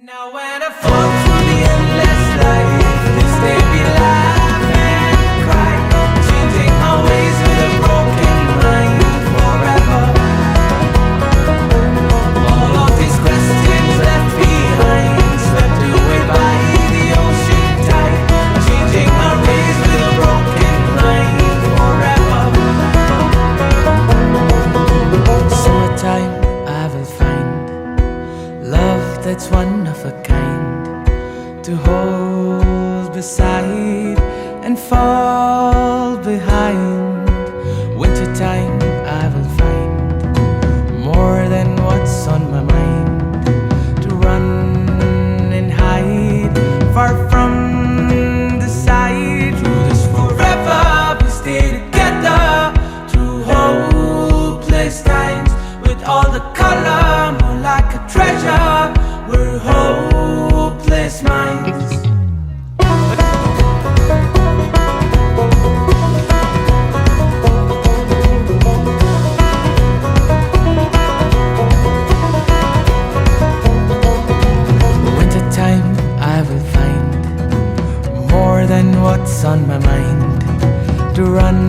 Now when I fall through the endless life, this day we laugh and cry, changing our ways with a broken mind forever. All of these questions left behind, swept away by the ocean tide, changing our ways with a broken mind forever. Summertime, I will find love that's one of a kind, to hold beside and fall behind. Wintertime, I will find more than what's on my mind, to run and hide far from the sight. Through this forever we stay together, through hopeless times, with all the color more like a treasure. We're hopeless minds. Wintertime, I will find more than what's on my mind, to run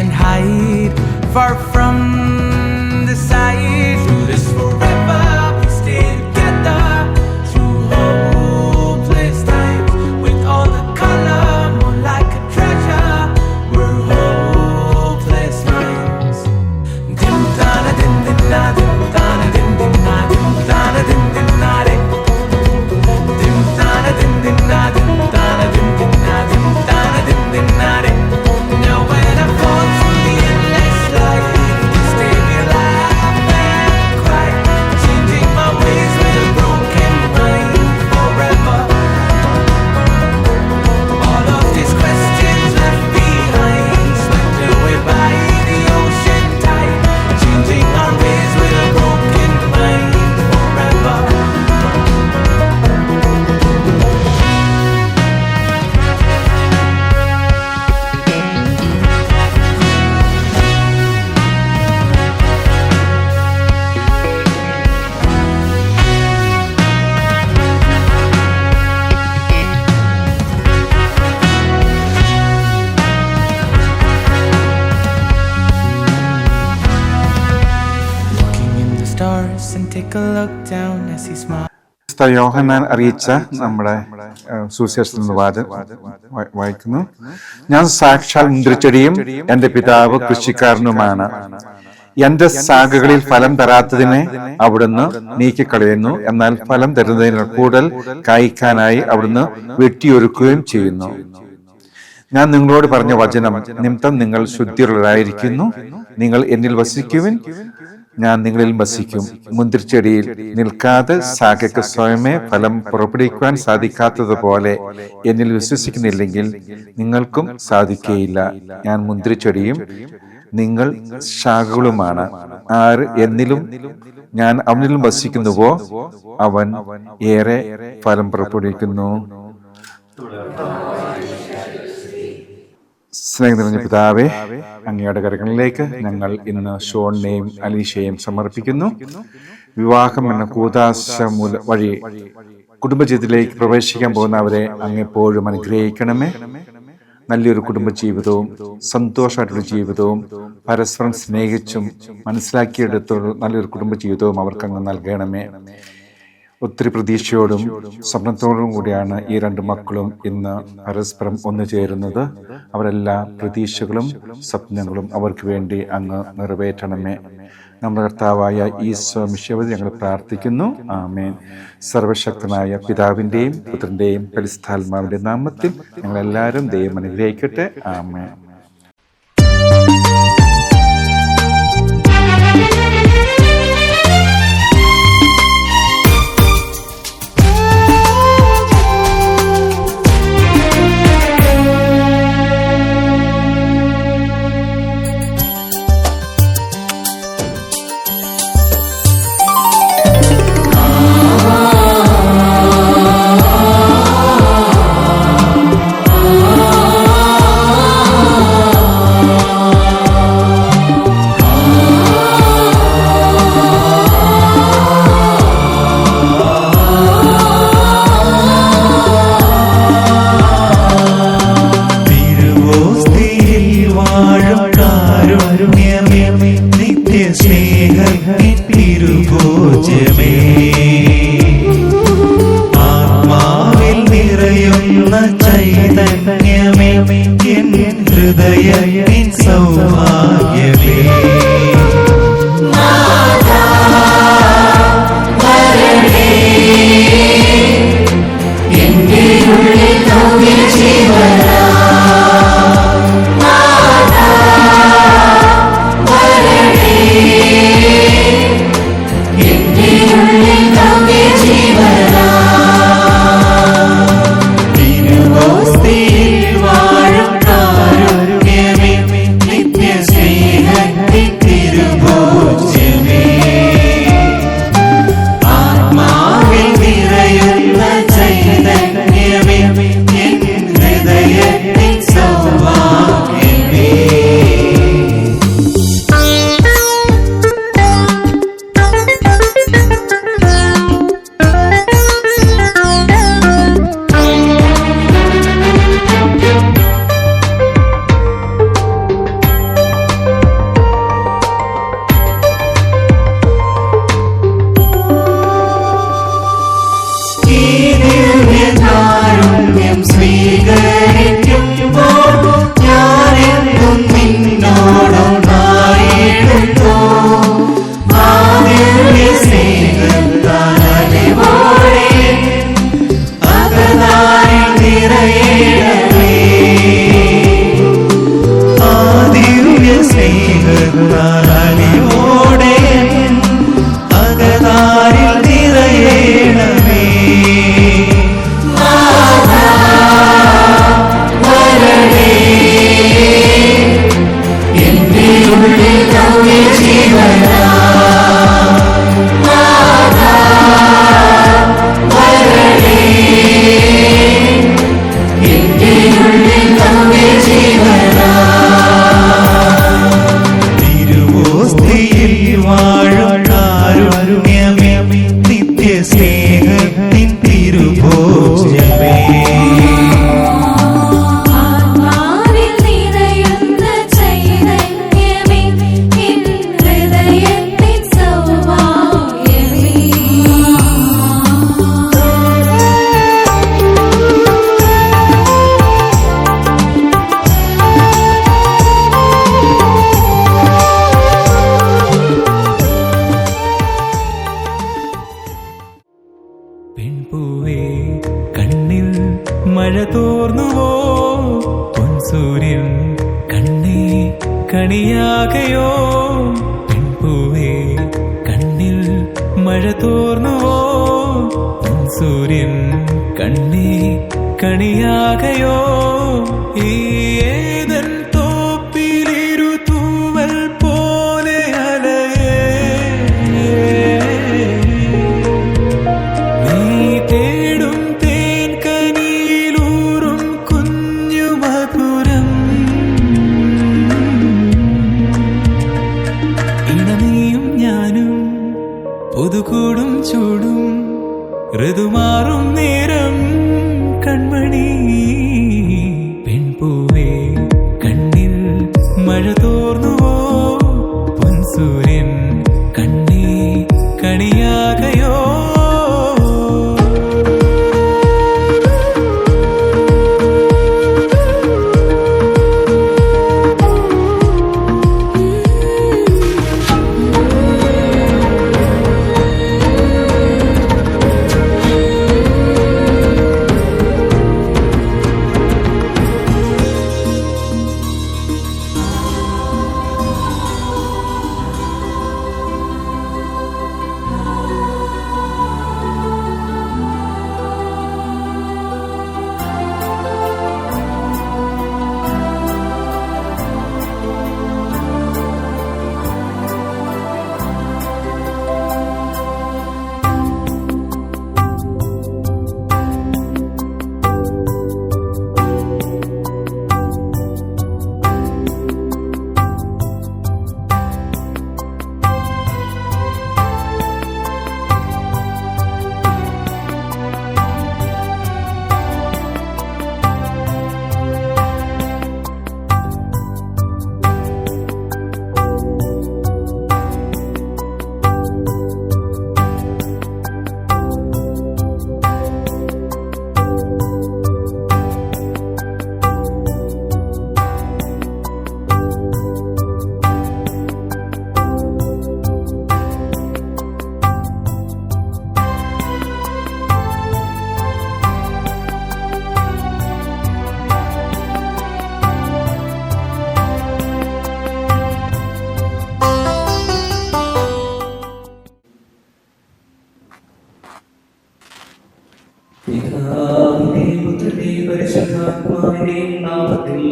and hide far from the sight. Through this forever we stay together, through hopeless times, with all the color more like a treasure. We're hopeless minds. Dim dana dim dim na dim dana dim dim na dim dana dim dim na dim dim dana dim dim na dim dana dim dim na dim dana dim dim na dim. Now when I fall through the endless life, this day we laugh and cry, changing my ways with a broken mind forever. All of these questions left behind, swept away by the ocean tide, changing our ways with a broken mind forever. Looking in the stars and take a look down as he smiles. യോഹന്നാൻ അറിയിച്ച നമ്മുടെ സുവിശേഷത്തിൽ നിന്ന് വായിക്കുന്നു. ഞാൻ സാക്ഷാൽ മുന്തിരിച്ചെടിയും എന്റെ പിതാവ് കൃഷിക്കാരനുമാണ്. എന്റെ ശാഖകളിൽ ഫലം തരാത്തതിനെ അവിടുന്ന് നീക്കിക്കളയുന്നു, എന്നാൽ ഫലം തരുന്നതിന് കൂടുതൽ കായ്ക്കാനായി അവിടുന്ന് വെട്ടിയൊരുക്കുകയും ചെയ്യുന്നു. ഞാൻ നിങ്ങളോട് പറഞ്ഞ വചനം നിമിത്തം നിങ്ങൾ ശുദ്ധിയുള്ളവരായിരിക്കുന്നു. നിങ്ങൾ എന്നിൽ വസിക്കുവിൻ, ഞാൻ നിങ്ങളിൽ വസിക്കും. മുന്തിരിച്ചെടിയിൽ നിൽക്കാതെ ശാഖയ്ക്ക് സ്വയമേ ഫലം പുറപ്പെടുവിക്കുവാൻ സാധിക്കാത്തതുപോലെ എന്നിൽ വിശ്വസിക്കുന്നില്ലെങ്കിൽ നിങ്ങൾക്കും സാധിക്കുകയില്ല. ഞാൻ മുന്തിരിച്ചെടിയും നിങ്ങൾ ശാഖകളുമാണ്. ആര് എന്നിലും ഞാൻ അവനിലും വസിക്കുന്നുവോ അവൻ ഏറെ ഫലം പുറപ്പെടുവിക്കുന്നു. സ്നേഹം നിറഞ്ഞ പിതാവേ, അങ്ങയുടെ കരങ്ങളിലേക്ക് ഞങ്ങൾ ഇന്ന് ഷോണിനെയും അലീഷയെയും സമർപ്പിക്കുന്നു. വിവാഹം എന്ന കൂദാശ വഴി കുടുംബജീവിതത്തിലേക്ക് പ്രവേശിക്കാൻ പോകുന്നവരെ അങ്ങെപ്പോഴും അനുഗ്രഹിക്കണമേ. നല്ലൊരു കുടുംബജീവിതവും സന്തോഷമായിട്ടൊരു ജീവിതവും പരസ്പരം സ്നേഹിച്ചും മനസ്സിലാക്കിയെടുത്തുള്ള നല്ലൊരു കുടുംബജീവിതവും അവർക്കങ്ങ് നൽകണമേ. ഒത്തിരി പ്രതീക്ഷയോടും സ്വപ്നത്തോടും കൂടിയാണ് ഈ രണ്ട് മക്കളും ഇന്ന് പരസ്പരം ഒന്നു ചേരുന്നത്. അവരെല്ലാ പ്രതീക്ഷകളും സ്വപ്നങ്ങളും അവർക്ക് വേണ്ടി അങ്ങ് നിറവേറ്റണമേ. നമ്മുടെ കർത്താവായ ഈശോ മിശിഹായിൽ ഞങ്ങൾ പ്രാർത്ഥിക്കുന്നു. ആമേൻ. സർവശക്തനായ പിതാവിൻ്റെയും പുത്രൻ്റെയും പരിശുദ്ധാത്മാവിൻ്റെ നാമത്തിൽ ഞങ്ങളെല്ലാവരും ദൈവം അനുഗ്രഹിക്കട്ടെ. ആമേൻ. നിത്യ സ്നേഹത്തിൻ തിരുഭോജ്യമേ, ആത്മാവിൽ നിറയുന്ന ചൈതന്യമേ, എൻ ഹൃദയത്തിൻ സൗഭാഗ്യമേ. പെൺപൂവേ കണ്ണിൽ മഴ തോർന്നുവോ, പൊൻസൂര്യൻ കണ്ണേ കണിയാകയോ. പെൺപൂവേ കണ്ണിൽ മഴ തോർന്നുവോ, പൊൻസൂര്യൻ കണ്ണേ കണിയാകയോ. ഈ ഏതൻ തോപ്പിലിരു തൂവൽ പോലെ അലയേ, നീ തേടും തേൻ കനിയിലൂറും കുഞ്ഞു മധുരം. ഇണനീയും ഞാനും പുതുകൂടും ചൂടും ഋതുമാറും നേരം കൺമണി. പെൺപൂവേ കണ്ണിൽ മഴ തോർന്നുവോ, പൊൻസൂര്യൻ കണ്ണേ കണിയാകയോ. പരിശുദ്ധാത്മാവിന്റെ നാമത്തിൽ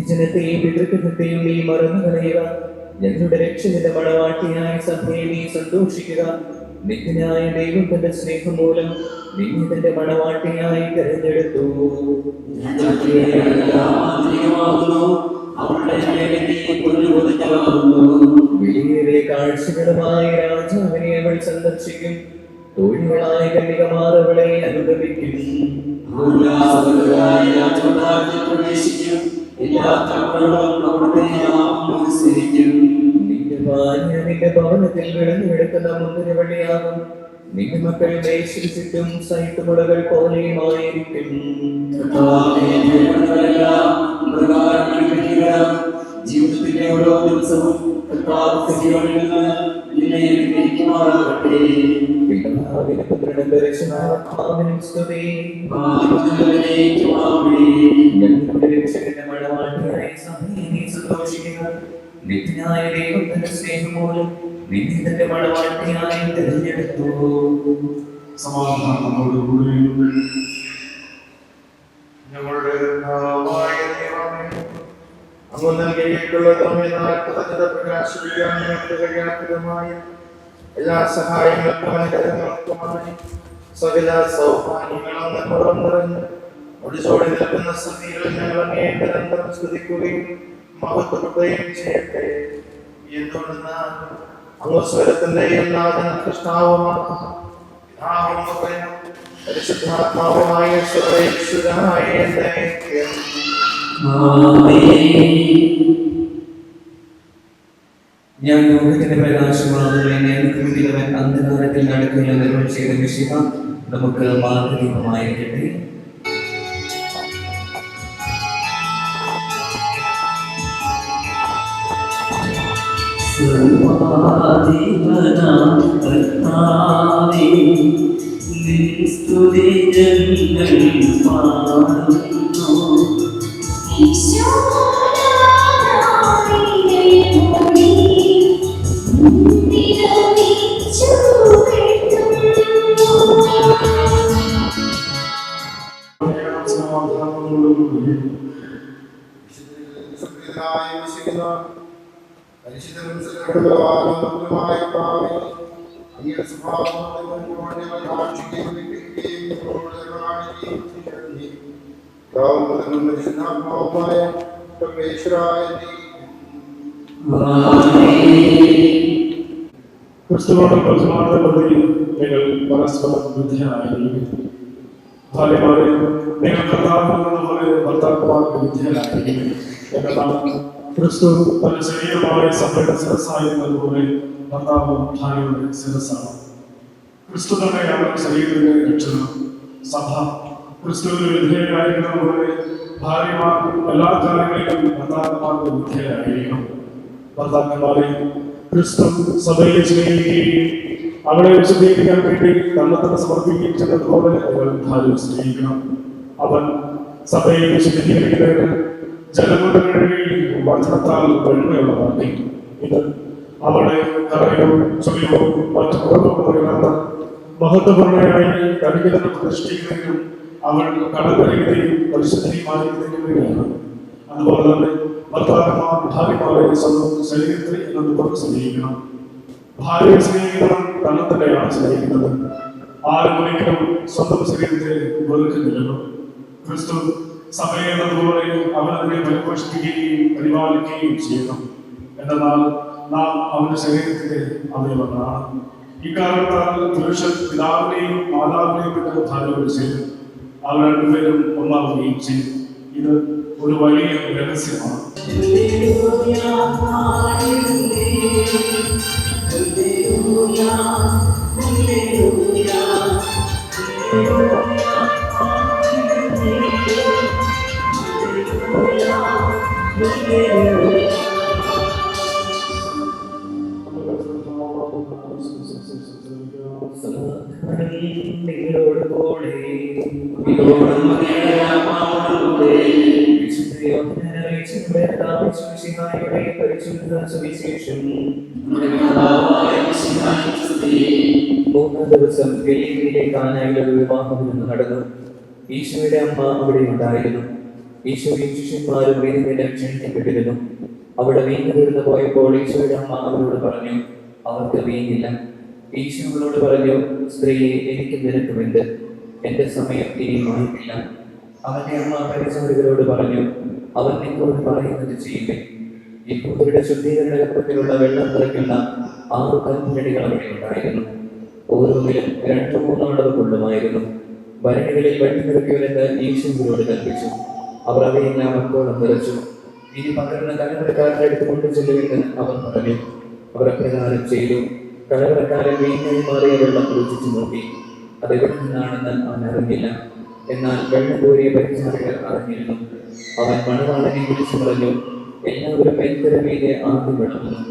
ജനത്തെയും പിതൃത്വത്തെയും നീ മറന്നു കളയുക. ഞങ്ങളുടെ രക്ഷകന്റെ മണവാട്ടിയായ സഭയെ നീ സന്തോഷിക്കുക. നിത്യനായ ദൈവം തന്റെ സ്നേഹം മൂലം നിന്നെ തന്റെ മണവാട്ടിയായി തെരഞ്ഞെടുത്തു. വലിയേറെ കാഴ്ചകളുമായി രാജാവിനെ അവൾ സന്ദർശിക്കും. തോഴികളായ കന്യകമാർ അവളെ അനുഗമിക്കും. നിന്റെ ഭവനത്തിൽ വിളഞ്ഞെടുക്കുന്ന മുന്തിരിവള്ളിയാകും. നിന്റെ മക്കൾ ദേശിച്ചും സൈത്തുമുളകൾ പോലെയുമായിരിക്കും. ജീവിതത്തിന്റെ ഓരോ ദിവസവും നിത്യനായ ദൈവത്തിന്റെ സ്നേഹം മൂലം നിന്നെ തന്റെ മണവാട്ടിയായി തിരഞ്ഞെടുത്തു. സമാധാനത്തോടുകൂടി ഞങ്ങളുടെ അങ്ങ് നൽകിയിട്ടുള്ള പ്രകാശിപ്പിക്കാൻ ഞങ്ങൾക്ക് കഴിയാത്തതുമായ എല്ലാ സഹായങ്ങൾക്കും അനുഗ്രഹങ്ങൾക്കുമായി സകല സൗഭാഗ്യങ്ങളും നിറം നിറഞ്ഞ് ഒടിച്ചോടി നിൽക്കുന്ന സ്ഥിതിയിൽ ഞങ്ങൾ അങ്ങേ നിരന്തരം സ്തുതിക്കുകയും മഹത്വപ്പെടുകയും ചെയ്യട്ടെ. എന്തുകൊണ്ടെന്നാൽ അങ്ങ് സ്വരത്തിന്റെ എല്ലാ കൃഷ്ണാവുമാണ് പരിശുദ്ധാത്മാവുമായ സർവേശ്വരനായ ഞാൻ ലോകത്തിന്റെ പ്രകാശമാകുന്ന നേതൃത്വം അന്ധകാരത്തിൽ നടക്കുന്ന നിർവഹണം ചെയ്ത മിശിഹ നമുക്ക് മാതൃകമായിരിക്കട്ടെ. ക്രിസ്തുവോട് ബഹുമാനപ്പെടുത്തി നിങ്ങൾ പരസ്പരം വിധേയരായിരിക്കും. ഭാര്യമാരെ നിങ്ങൾ കർത്താവിനോടുപോലെ ഭർത്താക്കന്മാർക്ക് വിധേയരായിരിക്കും എന്നതാണ് ക്രിസ്തു തന്റെ ശരീരമായ സഭയുടെ ശിരസ്സായിരുന്നതുപോലെ ഭർത്താവ് ഭാര്യയുടെ ശിരസ്സാണ്. ക്രിസ്തു തന്നെയാണ് ശരീരത്തിന്റെ രക്ഷണം. സഭ ക്രിസ്തുവിന് വിധേയരായിരിക്കുന്നതുപോലെ ഭാര്യമാർ എല്ലാ കാര്യങ്ങളിലും ഭർത്താക്കന്മാർക്ക് വിധേയരായിരിക്കണം. ഭർത്താക്കന്മാരെ ക്രിസ്തു സഭയെ സ്നേഹിക്കുകയും അവളെ വിശദീകരിക്കാൻ വേണ്ടി തന്നെ സമർപ്പിക്കുകയും ചെയ്തതുപോലെ അവൾ ഭാര്യ സ്നേഹിക്കണം. അവൻ സഭയെ വിശദീകരിക്കുന്നതിന് ജലം കൊണ്ട് കഴുകി വചനത്താൽ വെണ്മയുള്ളതാക്കി. ഇത് അവളെ കറയോ ചൊല്ലിയോ മറ്റു കുറവുകളില്ലാത്ത മഹത്വപൂർണ്ണയായി തനിക്ക് തന്നെ പ്രതിഷ്ഠിക്കുന്നതിനും അവൾ കടന്നറിയുകയും പരിശുദ്ധിയുമായിരിക്കുന്നതിനും വേണ്ടിയാണ്. അതുപോലെ തന്നെ ഭർത്താക്കന്മാർ ഭാര്യമാരെ സ്വന്തം ശരീരത്തിൽ എന്നതുകൊണ്ട് സ്നേഹിക്കണം. ഭാര്യയെ സ്നേഹിക്കണം തന്നെ തന്നെയാണ് സ്നേഹിക്കുന്നത്. ആരും ഒരിക്കലും സ്വന്തം ശരീരത്തെ വെറുക്കുന്നില്ലല്ലോ. ക്രിസ്തു സഭയെ എന്നതുപോലെ അവനതിനെ പരിപോഷിപ്പിക്കുകയും പരിപാലിക്കുകയും ചെയ്യണം. എന്നാൽ നാം അവന്റെ ശരീരത്തിന്റെ അവയവങ്ങളാണ്. ഇക്കാരണത്താൽ പുരുഷൻ പിതാവിനെയും മാതാവിനെയും വിട്ട് ഭാര്യയോട് ചെയ്യും. അവർ രണ്ടുപേരും ഒന്നാവുകയും ചെയ്യും. ഇത് ഒരു വലിയ രഹസ്യമാണ്. മൂന്നാം ദിവസം ഗലീലയിലെ കാനായിലൊരു വിവാഹം നടന്നു. ഈശോയുടെ അമ്മ അവിടെ ഉണ്ടായിരുന്നു. ഈശോയും ശിഷ്യന്മാരും വീടിനെ ക്ഷണിക്കപ്പെട്ടിരുന്നു. അവിടെ വീഞ്ഞു തീർന്നു പോയപ്പോൾ ഈശോയുടെ അമ്മ അവരോട് പറഞ്ഞു, അവർക്ക് വീഞ്ഞില്ല. ഈശോ അവളോട് പറഞ്ഞു, സ്ത്രീയെ, എനിക്ക് നിനക്കുമെന്ത്, എന്റെ സമയം ഇനിയും ആയിട്ടില്ല. അവന്റെ അമ്മ പരിചാരകരോട് പറഞ്ഞു, അവൻ നിങ്ങളോട് പറയുന്നത് ചെയ്യുക. യഹൂദരുടെ ശുദ്ധീകരണ ഗർഭത്തിലുള്ള വെള്ളം നിറയ്ക്കുന്ന 6 കൽഭരണികൾ അവിടെ ഉണ്ടായിരുന്നു. ഓരോന്നിലും 2-3 അളവ് കൊള്ളുമായിരുന്നു. ഭരണികളിൽ വെള്ളം നിറയ്ക്കുമെന്ന് ഈശോയോട് കൽപ്പിച്ചു. അവർ അവയെല്ലാം അക്കോളം നിറച്ചു. ഇനി പകർന്ന കലവറക്കാരുടെ അടുത്ത് കൊണ്ടു ചെല്ലുമെന്ന് അവർ പറഞ്ഞു. അവർ അപ്രകാരം ചെയ്തു. കലവറക്കാരൻ വീഞ്ഞായി മാറിയ വെള്ളം രുചിച്ചു നോക്കി. അതെവിടെ നിന്നാണെന്ന് അവൻ അറിഞ്ഞില്ല. എന്നാൽ വെള്ളം കോരിയ പരിചാരകർ അറിഞ്ഞിരുന്നു. അവൻ മണവാളനെ വിളിച്ചു പറഞ്ഞു, എല്ലാവരും എന്തൊരു വീഞ്ഞ് ആദ്യം വിളമ്പുന്നു,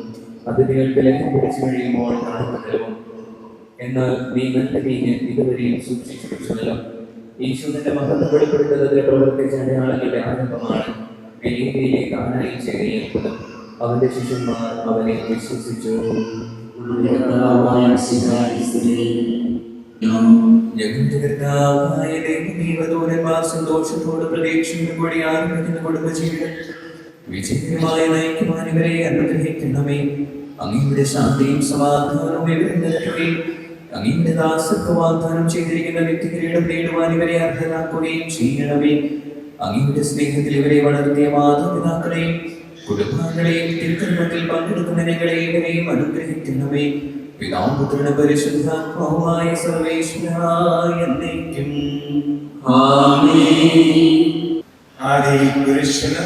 അതിഥികൾക്ക് ലഹം പിടിച്ചു കഴിയുമ്പോൾ തരുമോ? എന്നാൽ നീ നല്ല വീഞ്ഞ് ഇതുവരെയും സൂക്ഷിച്ചു വെച്ചതല്ലോ. ഈശോന്റെ മഹത്വം വെളിപ്പെടുത്തുന്നതിന് പ്രവർത്തിച്ച അടയാളങ്ങളുടെ ആരംഭമാണ് ഗലീലയിലെ കാനായിൽ ചേരുന്നത്. അവന്റെ ശിഷ്യന്മാർ അവനെ വിശ്വസിച്ചു. സന്തോഷത്തോട് പ്രതീക്ഷയോടും കൂടി ആരംഭിക്കുന്ന കുടുംബജീവിതം വിജയകരമായി നയിക്കുവാനിവരെ അനുഗ്രഹിക്കണമേ. അങ്ങയുടെ ശാന്തിയും സമാധാനവും ഇവരെ നിരത്തുകയും അങ്ങയുടെ ദാസർക്ക് വാഗ്ദാനം ചെയ്തിരിക്കുന്ന വ്യക്തികിരീടം നേടുവാൻ ഇവരെ അർഹരാക്കുകയും ചെയ്യണമേ. അങ്ങയുടെ സ്നേഹത്തിൽ ഇവരെ വളർത്തിയ മാതാപിതാക്കളെയും കുടുംബാംഗങ്ങളെയും തിരുക്കർമ്മത്തിൽ പങ്കെടുക്കുന്ന ഞങ്ങളെ ഇവരെയും അനുഗ്രഹിക്കണമേ. പിതാപുത്രന പരിശുദ്ധാത്മാവായ സർവേശ്വരായ എന്നേക്കും ആമേൻ. ആദിയിൽ പുരുഷന്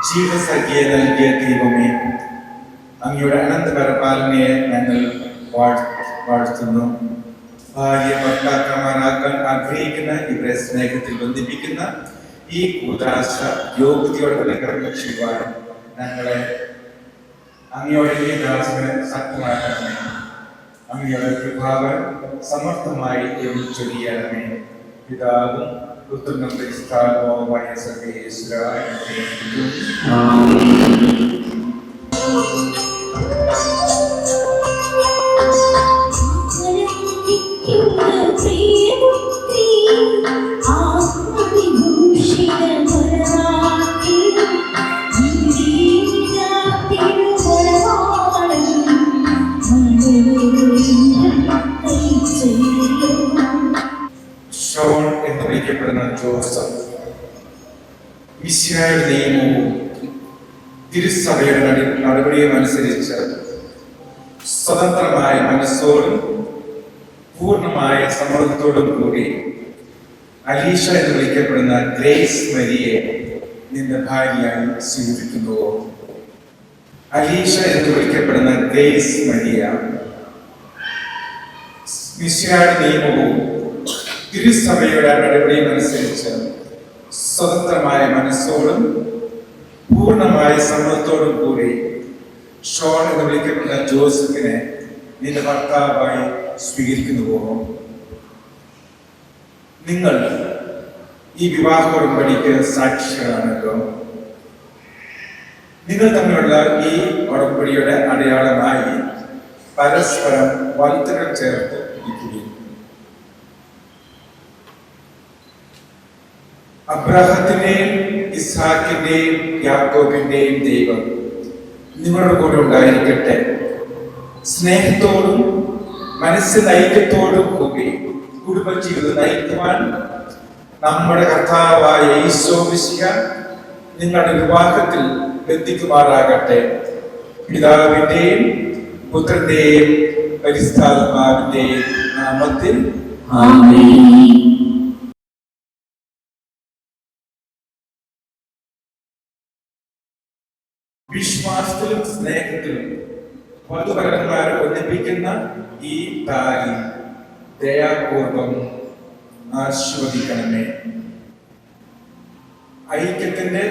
ജീവസഖ്യ നൽകിയ ദൈവമേ, അങ്ങയുടെ അനന്തപരപാലനയെ ഞങ്ങൾ വാഴ്ത്തുന്നു. ഭാര്യ ഭർത്താക്കന്മാരാക്കാൻ ആഗ്രഹിക്കുന്ന ഇവരെ സ്നേഹത്തിൽ ബന്ധിപ്പിക്കുന്ന ഈ കൂതാശ യോഗ്യതയോടെ കർമ്മ ചെയ്യുവാൻ ഞങ്ങളെ അങ്ങയുടെ ഈ ദാസനെ ശക്തമാക്കണമേ. അങ്ങയുടെ കൃപാവൻ സമർത്ഥമായി ചൊരിയണമേ. പിതാവും പുത്രനും പരിശുദ്ധാത്മാവുമായ സർവേശ്വരായ ഷോൺ എന്ന് വിളിക്കപ്പെടുന്ന ജോസഫ് മിശിഹായുടെ നിയമവും തിരുസഭയുടെ നടപടിയും അനുസരിച്ച് സ്വതന്ത്രമായ മനസ്സോടും പൂർണ്ണമായ സമ്മർദ്ദത്തോടും കൂടി അലീഷ എന്ന് വിളിക്കപ്പെടുന്ന ഗ്രേസ് മരിയെ നിന്റെ ഭാര്യയായി സ്വീകരിക്കുന്നുവോ? അലീഷ എന്ന് വിളിക്കപ്പെടുന്ന ഗ്രേസ് മരിയ മിശിഹായുടെ നിയമവും തിരുസഭയുടെ നടപടിയും അനുസരിച്ച് സ്വതന്ത്രമായ മനസ്സോടും പൂർണ്ണമായ സമ്മതത്തോടും കൂടി ഷോൺ എന്ന് വിളിക്കപ്പെടുന്ന ജോസഫിനെ നിന്റെ ഭർത്താവായി സ്വീകരിക്കുന്നുവോ? നിങ്ങൾ ഈ വിവാഹ ഉടമ്പടിക്ക് സാക്ഷികളാണല്ലോ. നിങ്ങൾ തമ്മിലുള്ള ഈ ഉടമ്പടിയുടെ അടയാളമായി പരസ്പരം വലത്തുകൾ ചേർത്ത് ഇരിക്കുകയും അബ്രാഹത്തിന്റെയും ഇസ്ഹാക്കിന്റെയും യാക്കോബിന്റെയും ദൈവം നിങ്ങളുടെ കൂടെ ഉണ്ടായിരിക്കട്ടെ. സ്നേഹത്തോടും മനസ്സിന് ഐക്യത്തോടും കൂടി കുടുംബജീവിതം നയിക്കുവാൻ നമ്മുടെ കർത്താവായ ഈശോ മിശിഹ നിങ്ങളുടെ വിവാഹത്തിൽ ബന്ധിക്കുമാറാകട്ടെ. പിതാവിന്റെയും പുത്രന്റെയും പരിശുദ്ധാത്മാവിന്റെയും നാമത്തിൽ ആമേൻ. വിശ്വാസത്തിലും സ്നേഹത്തിലും വധുവരന്മാരെ ഒന്നിപ്പിക്കുന്ന ഈ താലി ദയാപൂർവം ആശീർവദിക്കണമേ. ഐക്യത്തിന്റെ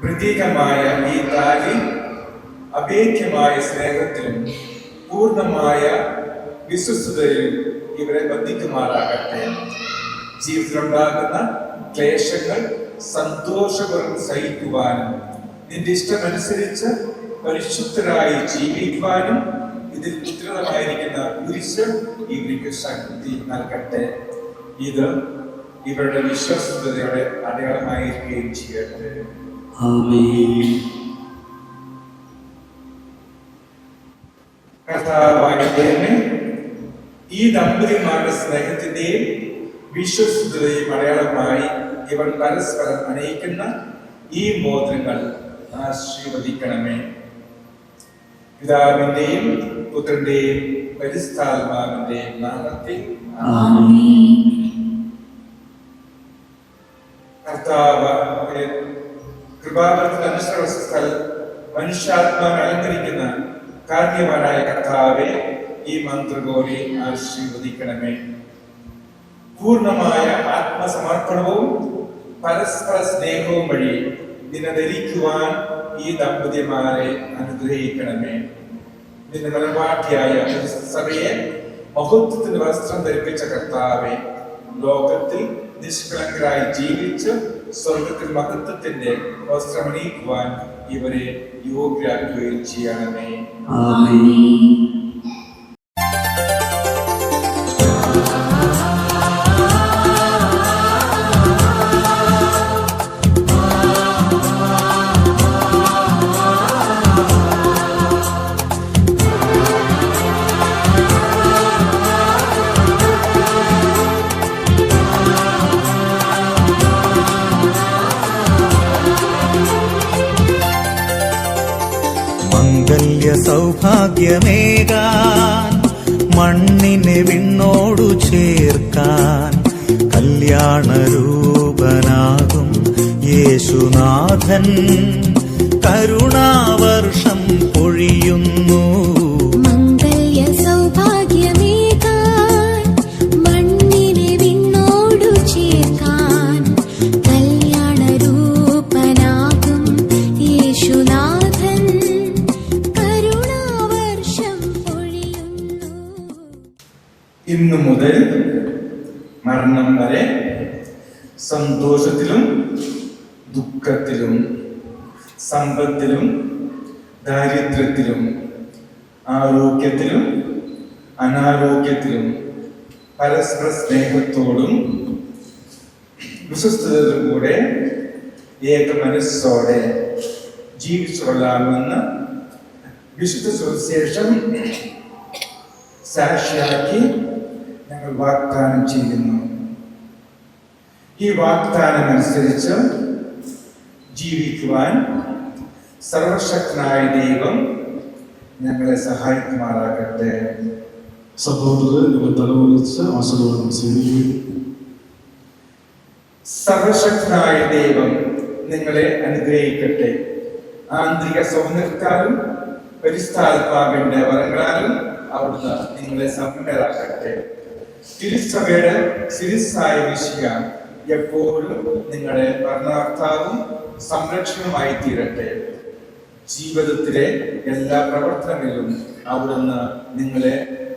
പ്രതീകമായ ഈ താലി അഭേദ്യമായ സ്നേഹത്തിലും പൂർണ്ണമായ വിശ്വസ്തതയിലും ഇവരെ ബന്ധിക്കുമാറാകട്ടെ. ജീവിതത്തിലുണ്ടാകുന്ന ക്ലേശങ്ങൾ സന്തോഷപൂർവ്വം സഹിക്കുവാനും നിന്റെ ഇഷ്ടമനുസരിച്ച് പരിശുദ്ധരായി ജീവിക്കുവാനും ഇതിൽ ഉത്തരമായിരിക്കുന്ന കുരിശ് ഇവർക്ക് ശക്തി നൽകട്ടെ. ഇത് ഇവരുടെ വിശ്വസ്തതയുടെ അടയാളമായിരിക്കുകയും ചെയ്യട്ടെ. ആമേൻ. കർത്താവായ ദൈവമേ, ഈ ദമ്പതിമാരുടെ സ്നേഹത്തിന്റെയും വിശ്വസ്തതയും അടയാളമായി ഇവർ പരസ്പരം അണയിക്കുന്ന ഈ മോതിരങ്ങൾ ആശീർവദിക്കണമേ. പിതാവിന്റെയും പുത്രന്റെയും പരിശുദ്ധാത്മാവിന്റെയും നാമത്തിൽ ആമേൻ. കർത്താവ് കൃപാവരത്തിൽ അനുസരണ മനുഷ്യാത്മാവിനെ അലങ്കരിക്കുന്ന കാർണ്യവാനായ കർത്താവെ, ഈ മന്ത്രകോടി ആശീർവദിക്കണമേ. പൂർണ്ണമായ ആത്മസമർപ്പണവും പരസ്പര സ്നേഹവും വഴി നിന്നെ ധരിക്കുവാൻ ഈ ദമ്പതിമാരെ അനുഗ്രഹിക്കണമേ. നിന്റെ നിലപാട്ടിയായ സഭയെ മഹത്വത്തിന്റെ വസ്ത്രം ധരിപ്പിച്ച കർത്താവെ, ലോകത്തിൽ നിഷ്കളങ്കരായി ജീവിച്ച് സ്വർഗത്തിൽ മഹത്വത്തിന്റെ വസ്ത്രമണിയിക്കുവാൻ ഇവരെ യോഗ്യരാക്കുകയും ചെയ്യണമേ. ആമേൻ. മംഗല്യ സൗഭാഗ്യമേകാൻ മണ്ണിനെ വിണ്ണോടു ചേർക്കാൻ കല്യാണരൂപനാകും യേശുനാഥൻ കരുണാവർഷം പൊഴിയുന്നു. മംഗല്യ സൗഭാഗ്യമേകാൻ മണ്ണിനെ വിണ്ണോടു ചേർക്കാൻ കല്യാണരൂപനാകും യേശുനാഥൻ കരുണാവർഷം പൊഴിയുന്നു. ഇന്നു മുതൽ മരണം വരെ സന്തോഷത്തിലും ദുഃഖത്തിലും സമ്പത്തിലും ദാരിദ്ര്യത്തിലും ആരോഗ്യത്തിലും അനാരോഗ്യത്തിലും പരസ്പര സ്നേഹത്തോടും വിശ്വസ്തയോടും കൂടെ ഏക മനസ്സോടെ ജീവിച്ചുകൊള്ളാമെന്ന് വിശുദ്ധ സുവിശേഷം സാക്ഷിയാക്കി ഞങ്ങൾ വാഗ്ദാനം ചെയ്യുന്നു. ഈ വാഗ്ദാനം അനുസരിച്ച് ജീവിക്കുവാൻ സർവശക്തനായ ദൈവം ഞങ്ങളെ സഹായിക്കുമാറാകട്ടെ. സഹോദരർ നിങ്ങൾ തലമുറിച്ച് ആശീർവാദം സ്വീകരിക്കും. സർവശക്തനായ ദൈവം നിങ്ങളെ അനുഗ്രഹിക്കട്ടെ. ആന്തരിക സൗന്ദര്യത്താലും പരിസ്ഥാത്മാവിന്റെ വരങ്ങളാലും അവിടുന്ന് നിങ്ങളെ സമ്പന്നരാക്കട്ടെ. തിരുസഭയുടെ ശിരസ്സായ വിശിക എപ്പോഴും നിങ്ങളുടെ ഭരണകർത്താവും സംരക്ഷണമായി തീരട്ടെ. ജീവിതത്തിലെ എല്ലാ പ്രവർത്തനങ്ങളിലും അവിടുന്ന്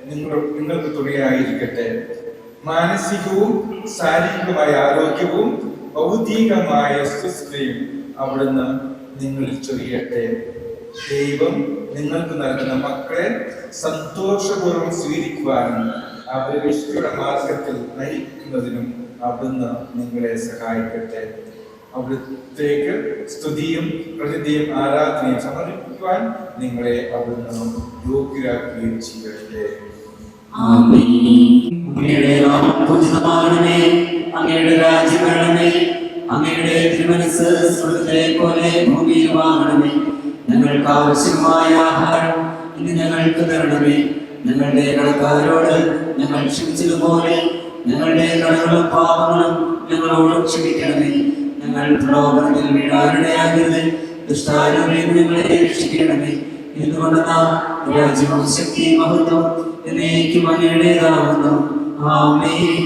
നിങ്ങൾക്ക് തുണയായിരിക്കട്ടെ. മാനസികവും ശാരീരികമായ ആരോഗ്യവും ഭൗതികമായ സുസ്ഥിരയും അവിടുന്ന് നിങ്ങളിൽ ചൊരിയട്ടെ. ദൈവം നിങ്ങൾക്ക് നൽകുന്ന മക്കളെ സന്തോഷപൂർവ്വം സ്വീകരിക്കുവാനും അവരെ വിശുദ്ധിയുടെ മാർഗത്തിൽ നയിക്കുന്നതിനും അവിടുന്ന് നിങ്ങളെ സഹായിക്കട്ടെ. അവിടുത്തേക്ക് സ്തുതിയും പ്രകൃതിയും ആരാധനയും സമർപ്പിക്കുവാൻ നിങ്ങളെ അവിടുന്ന് യോഗ്യരാക്കുകയും ചെയ്യട്ടെ. അങ്ങയുടെ നാമം പൂജിതമാകണമേ, അങ്ങയുടെ രാജ്യം വരണമേ, അങ്ങയുടെ തിരുമനസ്സ് സ്വർഗ്ഗത്തിലെ പോലെ ഭൂമിയിലുമാകണമേ. ഞങ്ങൾക്ക് ആവശ്യമായ ആഹാരം ഇന്ന് ഞങ്ങൾക്ക് തരണമേ. ഞങ്ങളുടെ കടക്കാരോട് ഞങ്ങൾ ക്ഷമിച്ചതുപോലെ ഞങ്ങളുടെ കടകളും പാപങ്ങളും ഞങ്ങളോട് ക്ഷമിക്കണമേ. ഞങ്ങൾ പ്രലോഭനത്തിൽ വീഴാനിടയാകരുത്, ദുഷ്ടാരൂപിയിൽ ഞങ്ങളെ രക്ഷിക്കണമേ. എന്തുകൊണ്ട് രാജ്യവും ശക്തി മഹത്വം എന്നേക്കും അങ്ങയുടേതാകുന്നു. ആമേൻ.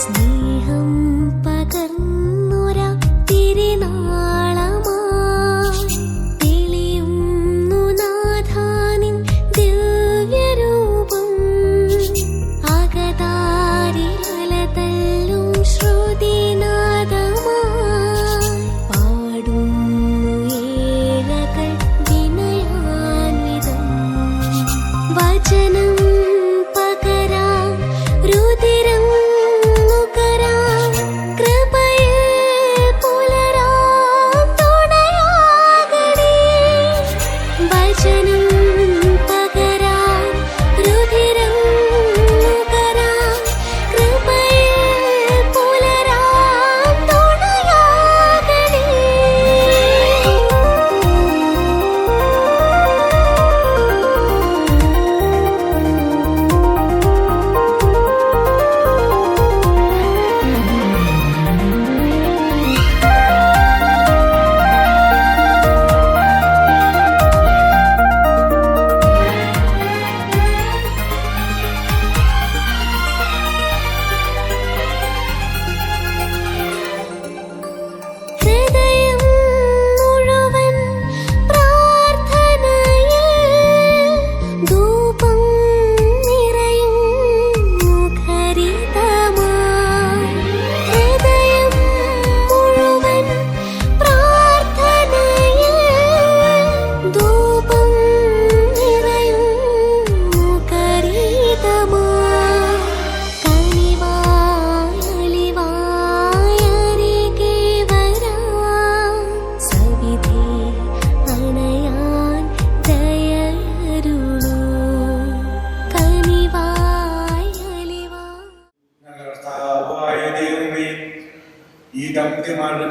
സ്നേഹം പകർന്നൊരാ തിരുനാളമായി തെളിയുന്നു നാഥാനിൻ ദിവ്യരൂപം. അകതാരിലതല്ലും ശ്രുതിനാദമായി പാടുന്നു ഏഴകൾ വിനയാൻവിതം. വചനം പകരാൻ രുതിരം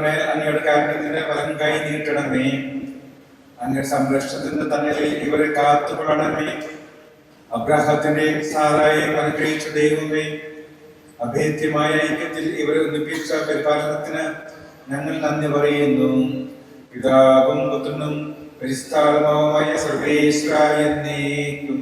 മേൽ അങ്ങയുടെ കാരുണ്യത്തിന്റെ വലം കൈ നീട്ടണമേ. അങ്ങയുടെ സംരക്ഷണത്തിന്റെ തണലിൽ ഇവരെ കാത്തുകൊള്ളണമേ. അബ്രാഹത്തിന്റെയും സാറായെയും അനുഗ്രഹിച്ച ദൈവമേ, അഭേദ്യമായ ഐക്യത്തിൽ ഇവരെ ഒന്നിപ്പിച്ച പരിപാലനത്തിന് ഞങ്ങൾ നന്ദി പറയുന്നു. പിതാവും പുത്രനും പരിശുദ്ധാത്മാവുമായ സർവേശ്വരായ എന്നേക്കും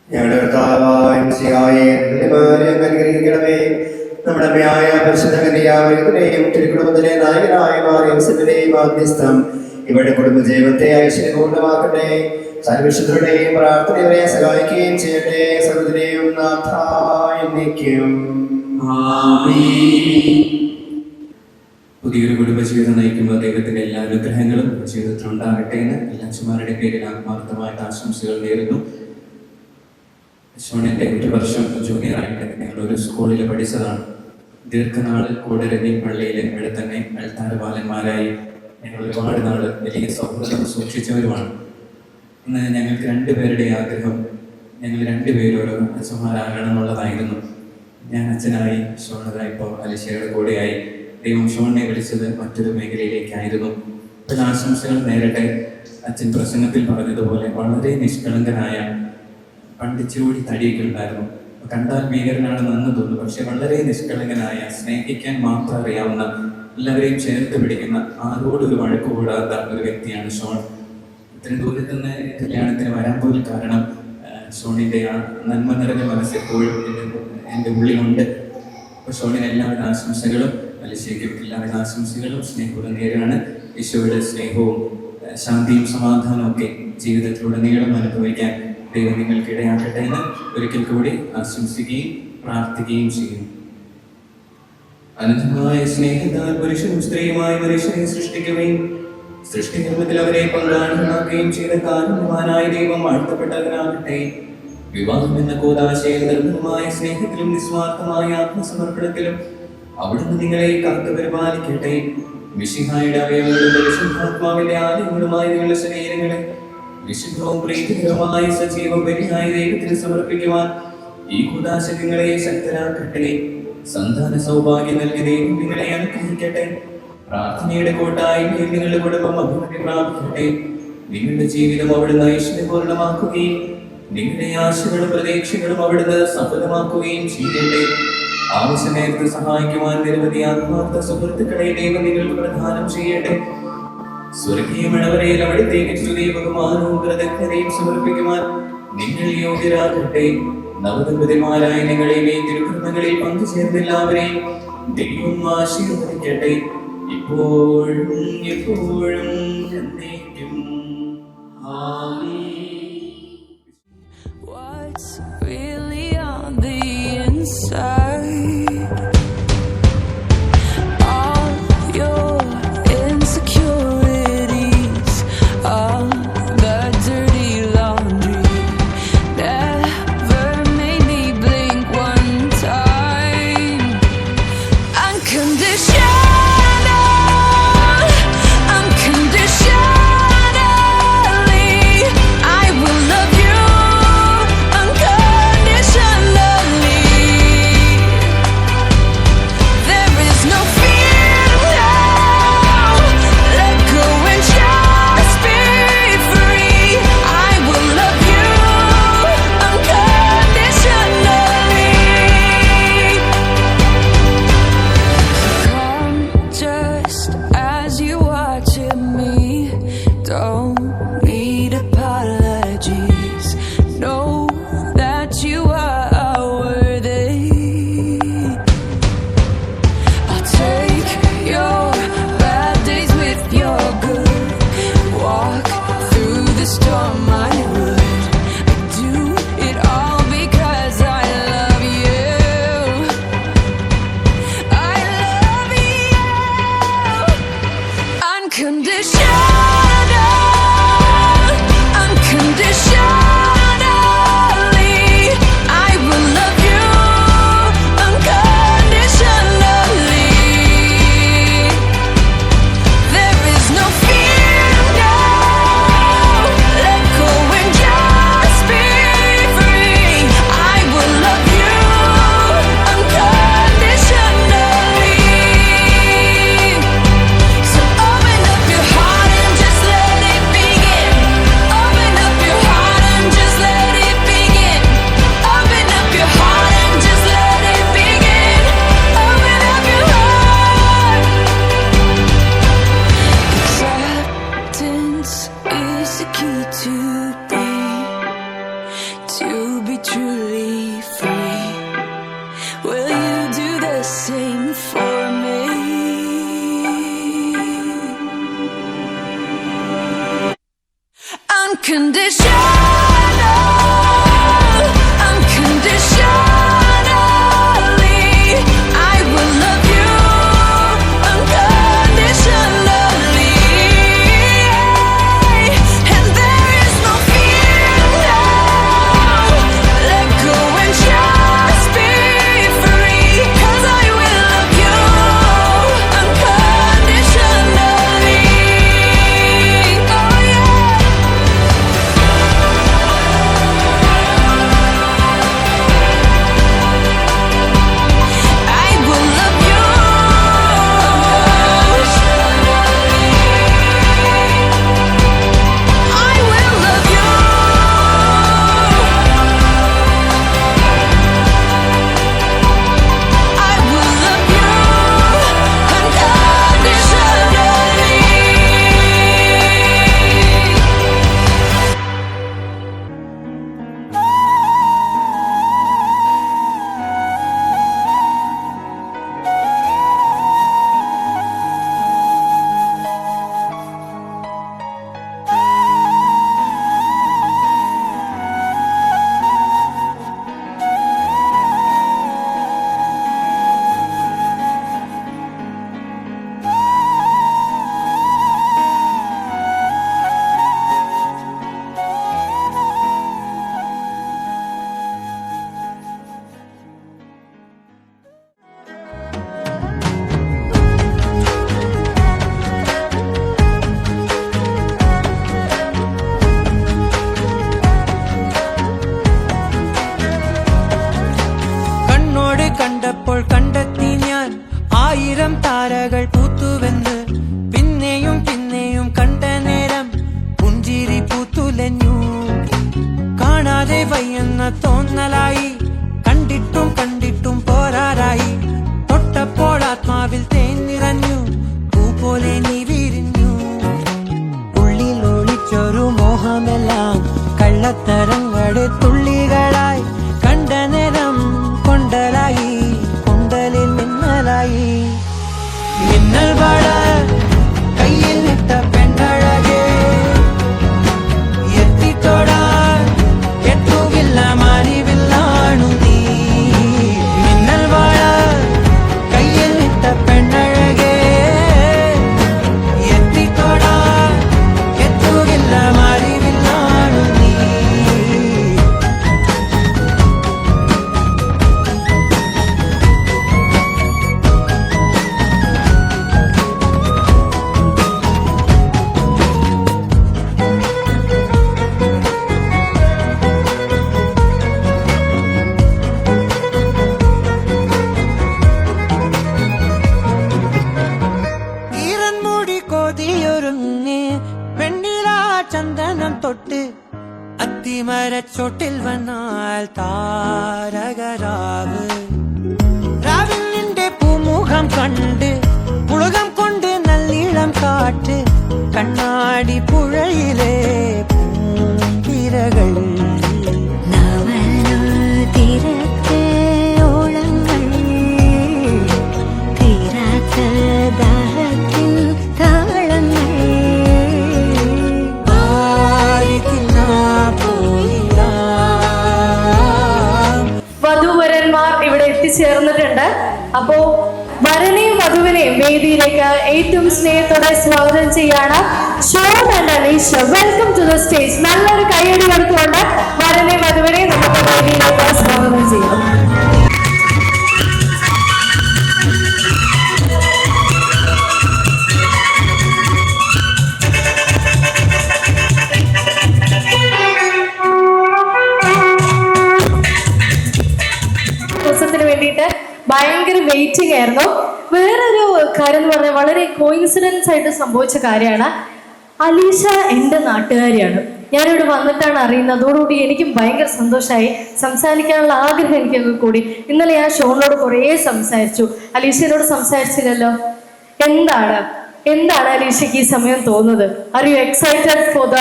ഞങ്ങളുടെ കർത്താവായ മിശിഹായേ, അനുഗ്രഹിക്കണമേ. നമ്മുടെ അമ്മയായ പരിശുദ്ധ കന്യകാമറിയത്തിന്റെയും തിരുക്കുടുംബത്തിലെ നായകനായ മാറിയത്തിന്റെയും മാധ്യസ്ഥം ഇവരുടെ കുടുംബജീവിതത്തെ ഐശ്വര്യപൂർണ്ണമാക്കട്ടെ. സർവശുദ്ധരുടെയും പ്രാർത്ഥനയെ സഹായിക്കുകയും ചെയ്യട്ടെ. സർവ്വതിനെയും നാഥായ എന്നേക്കും. പുതിയൊരു കുടുംബജീവിതം നയിക്കുമ്പോൾ ദൈവത്തിന്റെ എല്ലാ അനുഗ്രഹങ്ങളും ജീവിതത്തിൽ ഉണ്ടാകട്ടെ എന്ന് എല്ലാ അച്ഛന്മാരുടെ പേരിൽ ആത്മാർത്ഥമായിട്ട് ആശംസകൾ നേരുന്നു. ഷോണിന്റെ ഒരു വർഷം ജൂനിയറായിട്ട് ഞങ്ങളൊരു സ്കൂളിൽ പഠിച്ചതാണ്. ദീർഘനാൾ കൂടരഞ്ഞി പള്ളിയിൽ ഇവിടെ തന്നെ അൾത്താരപാലന്മാരായി ഞങ്ങൾ ഒരുപാട് നാൾ വലിയ സൗഹൃദം സൂക്ഷിച്ചവരുമാണ്. ഇന്ന് ഞങ്ങൾക്ക് രണ്ടുപേരുടെ ആഗ്രഹം, ഞങ്ങൾ രണ്ടുപേരും ഓരോ അച്ഛന്മാരാകണം എന്നുള്ളതായിരുന്നു. ഞാൻ അച്ഛനായി, ഷോണതായി, ഇപ്പോൾ അലിഷയുടെ കൂടെയായി. ദൈവം ഷോണിനെ വിളിച്ചത് മറ്റൊരു മേഖലയിലേക്കായിരുന്നു. അപ്പോൾ ആശംസകൾ നേരട്ടെ. അച്ഛൻ പ്രസംഗത്തിൽ പറഞ്ഞതുപോലെ വളരെ നിഷ്കളങ്കനായ, പണ്ടിച്ചുകൂടി തടിയൊക്കെ ഉണ്ടായിരുന്നു, കണ്ടാൽ ഭീകരനാണെന്ന് അന്ന് തോന്നുന്നു, പക്ഷെ വളരെ നിഷ്കളങ്കനായ, സ്നേഹിക്കാൻ മാത്രം അറിയാവുന്ന, എല്ലാവരെയും ചേർത്ത് പിടിക്കുന്ന, ആരോടൊരു വഴക്ക് കൂടാത്ത ഒരു വ്യക്തിയാണ് ഷോൺ. ഇത്രയും ദൂരത്ത് നിന്ന് കല്യാണത്തിന് വരാൻ പോലും കാരണം ഷോണിൻ്റെ ആ നന്മ നിറഞ്ഞ മനസ്സെപ്പോഴും എൻ്റെ ഉള്ളിലുണ്ട്. അപ്പോൾ ഷോണിന് എല്ലാവിധ ആശംസകളും, അലിശയ്ക്കും എല്ലാവിധ ആശംസകളും സ്നേഹവും നേരാണ്. ഈശോയുടെ സ്നേഹവും ശാന്തിയും സമാധാനവും ഒക്കെ ജീവിതത്തിലുടനീളം അനുഭവിക്കാൻ ദൈവം നിങ്ങൾക്ക് ഇടയാക്കട്ടെ എന്ന് ഒരിക്കൽ കൂടി ആശംസിക്കുകയും പ്രാർത്ഥിക്കുകയും ചെയ്യും. അനന്തമായ സ്നേഹത്താൽ പുരുഷനും സ്ത്രീയുമായി മനുഷ്യനെ സൃഷ്ടിക്കുകയും സൃഷ്ടികർമ്മത്തിൽ അവരെ പങ്കാളികളാക്കുകയും ചെയ്ത കാരുണ്യവാനായ ദൈവം വാഴ്ത്തപ്പെട്ടവരാകട്ടെ. വിവാഹം എന്ന കൂദാശയിൽ നിർമ്മലമായ സ്നേഹത്തിലും നിസ്വാർത്ഥമായ ആത്മസമർപ്പണത്തിലും അവിടുന്ന് നിങ്ങളെ കാത്തു പരിപാലിക്കട്ടെ. മിശിഹായുടെ അവയവങ്ങളുടെ പരിശുദ്ധാത്മാവിന്റെ ആലയങ്ങളുമായ നിങ്ങളുടെ ശരീരങ്ങളെ വിശുദ്ധവും പ്രീതികരമായ സജീവ ബലിയായ ദൈവത്തിന് സമർപ്പിക്കുവാൻ ഈ കൂദാശ നിങ്ങളെ ശക്തരാക്കട്ടെ. സന്താന സൗഭാഗ്യം നൽകി ദൈവം നിങ്ങളെ അനുഗ്രഹിക്കട്ടെ. പ്രാർത്ഥനയുടെ കൂട്ടായ്മയിൽ നിങ്ങളുടെ കുടുംബം അഭിവൃദ്ധി പ്രാപിക്കട്ടെ. നിങ്ങളുടെ ജീവിതം അവിടുന്ന് ഐശ്വര്യപൂർണ്ണമാക്കുകയും നിങ്ങളുടെ ആശകളും പ്രതീക്ഷകളും അവിടുന്ന് സഫലമാക്കുകയും ചെയ്യട്ടെ. ആവശ്യമേർക്ക് സഹായിക്കുവാൻ നിരവധി ആത്മാർത്ഥ സുഹൃത്തുക്കളെ ദൈവം നിങ്ങൾക്ക് പ്രദാനം ചെയ്യട്ടെ. സ്വർഗീയ മഴവരയിൽ അവിടത്തേക്ക് സ്തുതി ബഹുമാനവും കൃതജ്ഞതയും സമർപ്പിക്കുവാൻ നിങ്ങൾ യോഗ്യരാകട്ടെ. നവദമ്പതിമാരായ നിങ്ങളെയും ഈ തിരുക്കർമ്മങ്ങളിൽ പങ്കുചേർന്ന എല്ലാവരെയും ദൈവം ആശീർവദിക്കട്ടെ, ഇപ്പോഴും എപ്പോഴും എന്നേക്കും. ആമേൻ. What's really on the inside? All your insecurities, all the dirty laundry, never made me blink one time. Unconditionally അപ്പോൾ കണ്ടെത്തി ഞാൻ 1000 താരകൾ പൂത്തുവെന്ന്. പിന്നെയും പിന്നെയും കണ്ട നേരം പുഞ്ചിരി പൂത്തുലഞ്ഞു. കാണാതെ വയ്യെന്ന തോന്നലായി, കണ്ടിട്ടും കണ്ടിട്ടും പോരാറായി. തൊട്ടപ്പോൾ ആത്മാവിൽ തേൻ നിറഞ്ഞു, പൂ പോലെ നീ വിരിഞ്ഞു. ഉള്ളിൽ ഒളിച്ചൊരു മോഹമെല്ലാം കള്ളത്തരങ്ങളുടെ തുള്ളികളായി. കണ്ട നേരം കൊണ്ടലായി, കൊണ്ടലിൽ മിന്നലായി. മിന്നൽ വള കയ്യിൽ ഇട്ട പെണ്ണഴകേ, എത്തിത്തൊടാൻ എത്തുകില്ല മാറിവില്ലാണു നീ. മിന്നൽ വള കയ്യിൽ ഇട്ട പെണ്ണഴകേ, എത്തിത്തൊടാൻ എത്തുകില്ല മാറിവില്ലാണു നീ. ഈറൻമുടി കൊതിയൊരുങ്ങി വെണ്ണിലാ ചന്ദനം തൊട്ട് അത്തിമരച്ചോട്ടിൽ വന്നാൽ താരകരാവ്. രാവിൽ നിന്റെ പൂമുഖം കണ്ട് പുളകം കൊണ്ട് നല്ലിളം കാറ്റ്. കണ്ണാടി പുഴയിലെ പൂങ്കിരകൾ. നവലോതിരത്ത് ഓളങ്ങൾ തീരാത്ത ദാഹത്തിൻ താളങ്ങൾ. വധൂവരന്മാർ ഇവിടെ എത്തിച്ചേർന്നിട്ടുണ്ട്. അപ്പോ വരനെയും വധുവിനെയും വേദിയിലേക്ക് ഏറ്റവും സ്നേഹത്തോടെ സ്വാഗതം ചെയ്യാണ് Shaun and Alisha. Welcome to the stage. നല്ലൊരു കൈയടി കൊടുത്തുകൊണ്ട് വരനെയും വധുവിനെയും നമുക്ക് വേദിയിലേക്ക് സ്വാഗതം ചെയ്യാം. ദിവസത്തിന് വേണ്ടിയിട്ട് ഭയങ്കര വെയിറ്റിംഗ് ആയിരുന്നു. വേറൊരു കാര്യം എന്ന് പറഞ്ഞാൽ വളരെ കോയിൻസിഡൻസ് ആയിട്ട് സംഭവിച്ച കാര്യമാണ്. അലീഷ എൻ്റെ നാട്ടുകാരിയാണ്. ഞാനിവിടെ വന്നിട്ടാണ് അറിയുന്നത്. അതോടുകൂടി എനിക്കും ഭയങ്കര സന്തോഷമായി. സംസാരിക്കാനുള്ള ആഗ്രഹം എനിക്കൊക്കെ കൂടി. ഇന്നലെ ഞാൻ ഷോണിനോട് കുറേ സംസാരിച്ചു. അലീഷയോട് സംസാരിച്ചില്ലല്ലോ. എന്താണ് അലീഷയ്ക്ക് ഈ സമയം തോന്നുന്നത്? Are you excited for the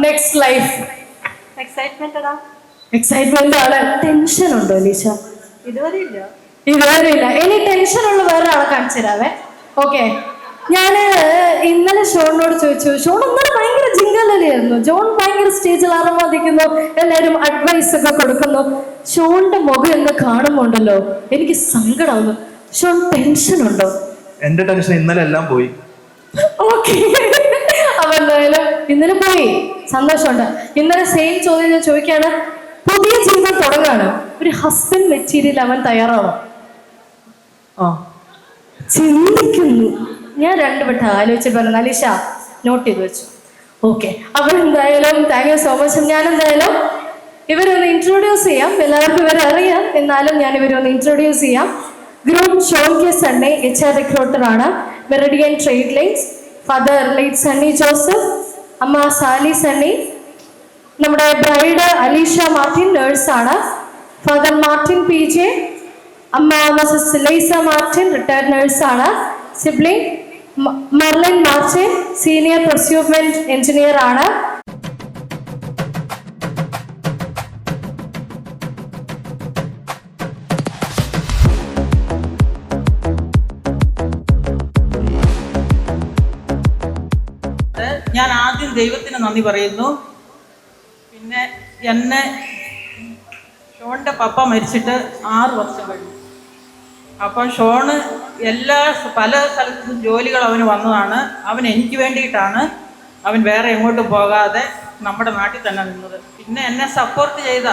next life? Excitement ആണ്. ടെൻഷൻ ഉണ്ടോ അലീഷ? ഇതുവരെ ഇല്ല. ഇനി ടെൻഷൻ ഉള്ള വേറൊരാളെ കാണിച്ചു തരാവേ. ഓക്കെ, ഞാൻ ഇന്നലെ ഷോണിനോട് ചോദിച്ചു. ഷോൺ ഇന്നലെ ഭയങ്കര ജിങ്കലായിരുന്നു. ജോൺ ഭയങ്കര സ്റ്റേജിൽ ആർമാദിക്കുന്നു, എല്ലാവരും അഡ്വൈസ് ഒക്കെ കൊടുക്കുന്നു. ഷോണിന്റെ മുഖം എന്ന് കാണുമ്പോണ്ടല്ലോ എനിക്ക് സങ്കടമാവുന്നു. ഷോൺ ടെൻഷൻ ഉണ്ടോ? എന്റെ ടെൻഷൻ ഇന്നലെ എല്ലാം പോയി. ഓക്കെ, അപ്പൊ എന്തായാലും ഇന്നലെ പോയി, സന്തോഷമുണ്ട്. ഇന്നലെ സെയിം ചോദ്യം ഞാൻ ചോദിക്കാണ്. പുതിയ ജീവിതം തുടങ്ങാണ്. ഒരു ഹസ്ബൻഡ് മെറ്റീരിയൽ അവൻ തയ്യാറാണോ? ചിന്തിക്കുന്നു. ഞാൻ 2 വട്ടം ആലോചിച്ചിട്ട് പറഞ്ഞു. അലീഷ നോട്ട് ചെയ്ത് വെച്ചു. ഓക്കെ, അപ്പൊ എന്തായാലും താങ്ക് യു സോ മച്ച്. ഞാൻ എന്തായാലും ഇവരൊന്ന് ഇൻട്രൊഡ്യൂസ് ചെയ്യാം. എല്ലാവർക്കും ഇവരെ അറിയാം, എന്നാലും ഞാൻ ഇവരൊന്ന് ഇൻട്രൊഡ്യൂസ് ചെയ്യാം. Group Shaun K Sunny HR recruiter ആണ്, Meridian Trade Lines. Father late Sunny Joseph, അമ്മ സാലി സണ്ണി. നമ്മുടെ ബ്രൈഡ് അലീഷ മാർട്ടിൻ നേഴ്സാണ്. ഫാദർ മാർട്ടിൻ PJ, അമ്മ മിസസ് ലൈസ മാർട്ടിൻ റിട്ടയർഡ് നേഴ്സാണ്. Sibling Marlin Martin senior procurement engineer ആണ്. ഞാൻ ആദ്യം ദൈവത്തിന് നന്ദി പറയുന്നു. പിന്നെ എന്നെ ഷോണിൻ്റെ പപ്പ മരിച്ചിട്ട് 6 വർഷം കഴിഞ്ഞു. അപ്പം ഷോണ് പല സ്ഥലത്തും ജോലികൾ അവന് വന്നതാണ്. അവൻ എനിക്ക് വേണ്ടിയിട്ടാണ്. അവൻ വേറെ എങ്ങോട്ടും പോകാതെ നമ്മുടെ നാട്ടിൽ തന്നെ നിന്നത്. പിന്നെ എന്നെ സപ്പോർട്ട് ചെയ്ത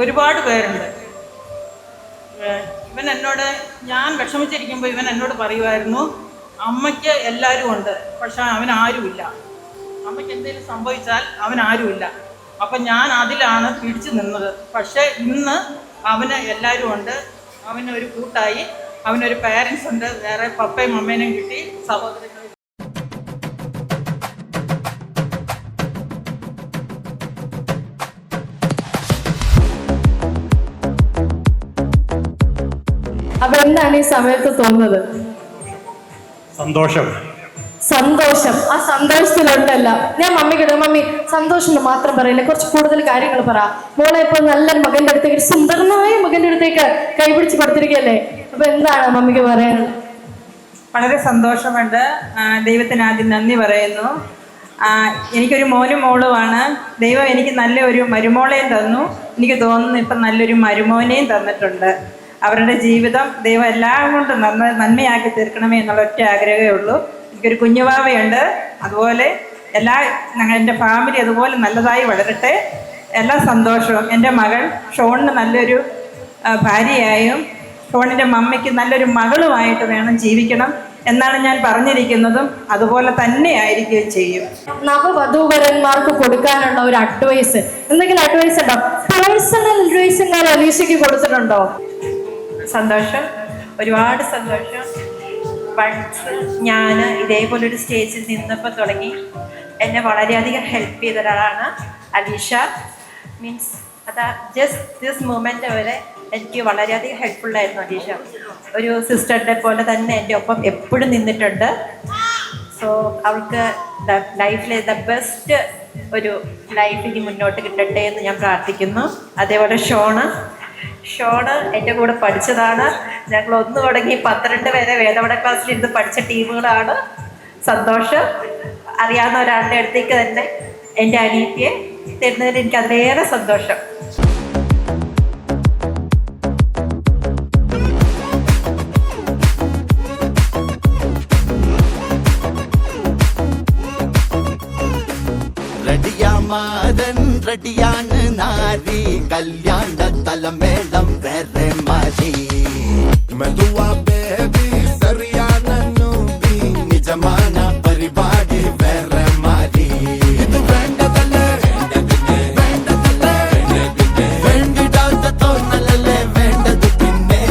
ഒരുപാട് പേരുണ്ട്. ഇവൻ എന്നോട്, ഞാൻ വിഷമിച്ചിരിക്കുമ്പോൾ ഇവൻ എന്നോട് പറയുമായിരുന്നു, അമ്മയ്ക്ക് എല്ലാവരും ഉണ്ട്, പക്ഷെ അവനാരുമില്ല. അമ്മയ്ക്ക് എന്തെങ്കിലും സംഭവിച്ചാൽ അവനാരുമില്ല. അപ്പം ഞാൻ അതിലാണ് പിടിച്ചു നിന്നത്. പക്ഷേ ഇന്ന് അവന് എല്ലാവരും ഉണ്ട്. അവനൊരു കൂട്ടായി, അവനൊരു പാരൻസ് ഉണ്ട്, വേറെ പപ്പയും അമ്മേനെയും കിട്ടി, സഹോദരങ്ങൾ. അപ്പൊ എന്താണ് ഈ സമയത്ത് തോന്നുന്നത്? സന്തോഷം. സന്തോഷം. ആ സന്തോഷത്തിലുണ്ടല്ല. ഞാൻ മമ്മിക്കിടും, മമ്മി സന്തോഷം എന്ന് മാത്രം പറയില്ല, കുറച്ച് കൂടുതൽ കാര്യങ്ങൾ പറ. മോളെ ഇപ്പൊ നല്ലൊരു മകന്റെ അടുത്തേക്ക്, സുന്ദരനായ മകന്റെ അടുത്തേക്ക് കൈപിടിച്ച് കൊടുത്തിരിക്കുകയല്ലേ, അപ്പൊ എന്താണ് മമ്മിക്ക് പറയാനുള്ളത്? വളരെ സന്തോഷമുണ്ട്. ദൈവത്തിന് ആദ്യം നന്ദി പറയുന്നു. എനിക്കൊരു മോനും മോളുമാണ്. ദൈവം എനിക്ക് നല്ലൊരു മരുമോളെയും തന്നു. എനിക്ക് തോന്നുന്നു ഇപ്പം നല്ലൊരു മരുമോനെയും തന്നിട്ടുണ്ട്. അവരുടെ ജീവിതം ദൈവം എല്ലാം കൊണ്ടും നന്മയാക്കി തീർക്കണമേ എന്നുള്ള ഒറ്റ ആഗ്രഹമേ ഉള്ളൂ. എനിക്കൊരു കുഞ്ഞുവാവയുണ്ട്. അതുപോലെ എൻ്റെ ഫാമിലി അതുപോലെ നല്ലതായി വളരട്ടെ. എല്ലാ സന്തോഷവും. എൻ്റെ മകൾ ഷോണിന് നല്ലൊരു ഭാര്യയായും ഷോണിൻ്റെ മമ്മയ്ക്ക് നല്ലൊരു മകളുമായിട്ട് വേണം ജീവിക്കണം എന്നാണ് ഞാൻ പറഞ്ഞിരിക്കുന്നതും അതുപോലെ തന്നെ ആയിരിക്കുകയും ചെയ്യും. നവവധൂവരന്മാർക്ക് കൊടുക്കാനുള്ള ഒരു അഡ്വൈസ്, എന്തെങ്കിലും അഡ്വൈസ് ഉണ്ടോ? പേഴ്സണൽ അഡ്വൈസ് ഞാൻ അലീഷയ്ക്ക് കൊടുത്തിട്ടുണ്ടോ? സന്തോഷം, ഒരുപാട് സന്തോഷം. വൺസ് ഞാൻ ഇതേപോലൊരു സ്റ്റേജിൽ നിന്നപ്പോൾ തുടങ്ങി എന്നെ വളരെയധികം ഹെൽപ്പ് ചെയ്ത ഒരാളാണ് അലീഷ. മീൻസ് അതാ ജസ്റ്റ് ദിസ് മൂമെൻ്റ് വരെ എനിക്ക് വളരെയധികം ഹെൽപ്ഫുള്ളായിരുന്നു അലീഷ. ഒരു സിസ്റ്ററിനെ പോലെ തന്നെ എൻ്റെ ഒപ്പം എപ്പോഴും നിന്നിട്ടുണ്ട്. സോ അവൾക്ക് ലൈഫിലെ ബെസ്റ്റ് ഒരു ലൈഫ് ഇനി മുന്നോട്ട് കിട്ടട്ടെ എന്ന് ഞാൻ പ്രാർത്ഥിക്കുന്നു. അതേപോലെ ഷോണ് എൻ്റെ കൂടെ പഠിച്ചതാണ്. ഞങ്ങൾ 1 തുടങ്ങി 12 വരെ വേദപഠ ക്ലാസ്സിൽ ഇരുന്ന് പഠിച്ച ടീമുകളാണ്. സന്തോഷം. അറിയാവുന്ന ഒരാളുടെ അടുത്തേക്ക് തന്നെ എൻ്റെ അനിയത്തിയെ തരുന്നതിൽ എനിക്ക് അതിലേറെ സന്തോഷം. റെഡിയാണ് നാരി, കല്യാണ തലമേളം വേറെ മാറി. മെതുവാ ബേബി സറിയാണ് നൂബി, നിജമാന പരിപാടി വേറെ മാറി. ഇത് വേണ്ടതല്ലേ, വേണ്ടതല്ലേ, വേണ്ടിടാത്ത തോന്നലല്ലേ വേണ്ടത്. പിന്നെ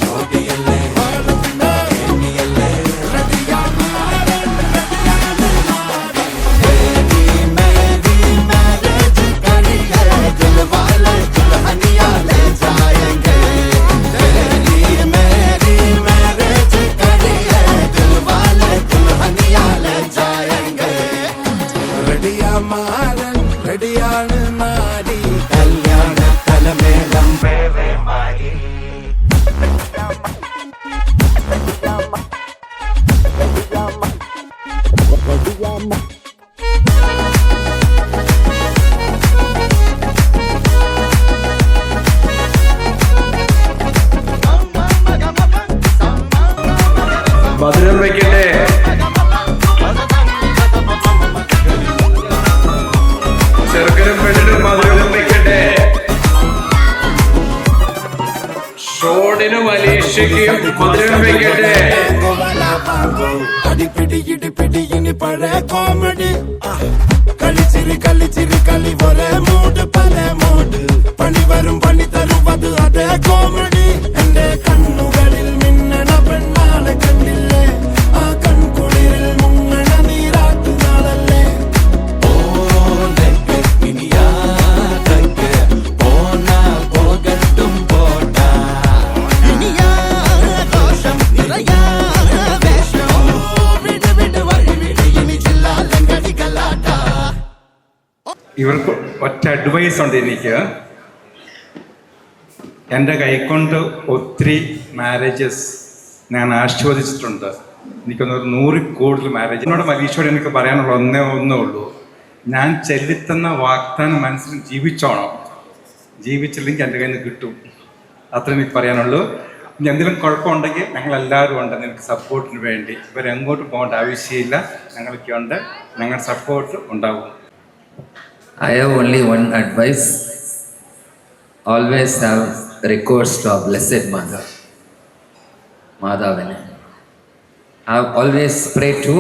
ജോഡിയല്ലേ, റെഡിയാണ്. റെഡിയാണ് നാരി, കല്യാണ തലമേളം വേറെ മാറി. മധുരം വയ്ക്കട്ടെ. ചെറുക്കനും പെണ്ണിനും മധുരം വയ്ക്കട്ടെ. ഷോണിനും അലീഷയ്ക്കും മധുരം വയ്ക്കട്ടെ. അടിപിടി ഇടിപിടി ഇനി പഴയ കോമഡി, കളിച്ചിരി കളിച്ചിരി കളി ഒരേ മൂഡ് പല മൂഡ്. പണി വരും പണി തരുവത് അതേ കോമഡി. എന്റെ കണ്ണുകളിൽ മിന്നണ പെണ്ണാളെ കണ്ടില്ലേ, ആ കൺകുളിരിൽ മുങ്ങണ നീരാട്ടു നാളല്ലേ. ഇവർക്ക് ഒറ്റ അഡ്വൈസ് ഉണ്ട് എനിക്ക്. എൻ്റെ കൈക്കൊണ്ട് ഒത്തിരി മാരേജസ് ഞാൻ ആസ്വദിച്ചിട്ടുണ്ട്. എനിക്കൊന്നൊരു 100 കൂടുതൽ മാരേജ്. എന്നോട് മലീഷോട് എനിക്ക് പറയാനുള്ള ഒന്നേ ഉള്ളൂ, ഞാൻ ചെല്ലിത്തുന്ന വാഗ്ദാനം മനസ്സിൽ ജീവിച്ചോണം. ജീവിച്ചില്ലെങ്കിൽ എൻ്റെ കയ്യിൽ നിന്ന് കിട്ടും. അത്ര എനിക്ക് പറയാനുള്ളൂ. ഇനി എന്തെങ്കിലും കുഴപ്പമുണ്ടെങ്കിൽ ഞങ്ങളെല്ലാവരും ഉണ്ട് നിനക്ക് സപ്പോർട്ടിന് വേണ്ടി. ഇവരെങ്ങോട്ട് പോകേണ്ട ആവശ്യമില്ല, ഞങ്ങൾക്കുണ്ട്. ഞങ്ങളുടെ സപ്പോർട്ട് ഉണ്ടാവും. I have only one advice. Always have recourse to our Blessed Mother, Madhavini. I have always prayed to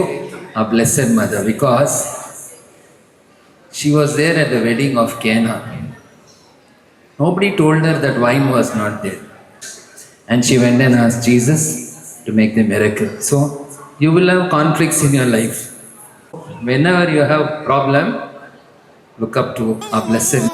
our Blessed Mother because she was there at the wedding of Cana. Nobody told her that wine was not there. And she went and asked Jesus to make the miracle. So you will have conflicts in your life. Whenever you have problem, look up to our blessed.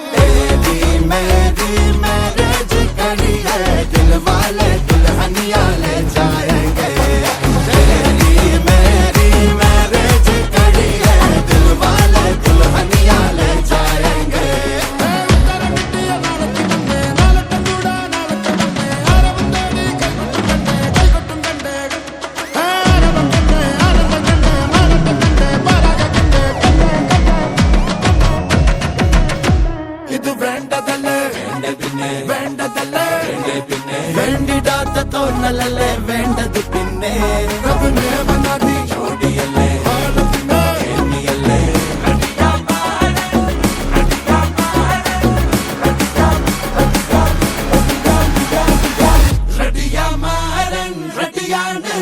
ഇത് വേണ്ടതല്ലേ വേണ്ടതല്ലേ വേണ്ടിടാത്ത തോന്നലല്ലേ വേണ്ടത് പിന്നെ ചോടിയല്ലേ എണ്ണിയല്ലേ റെഡിയാമാരൻ റെഡിയാണ്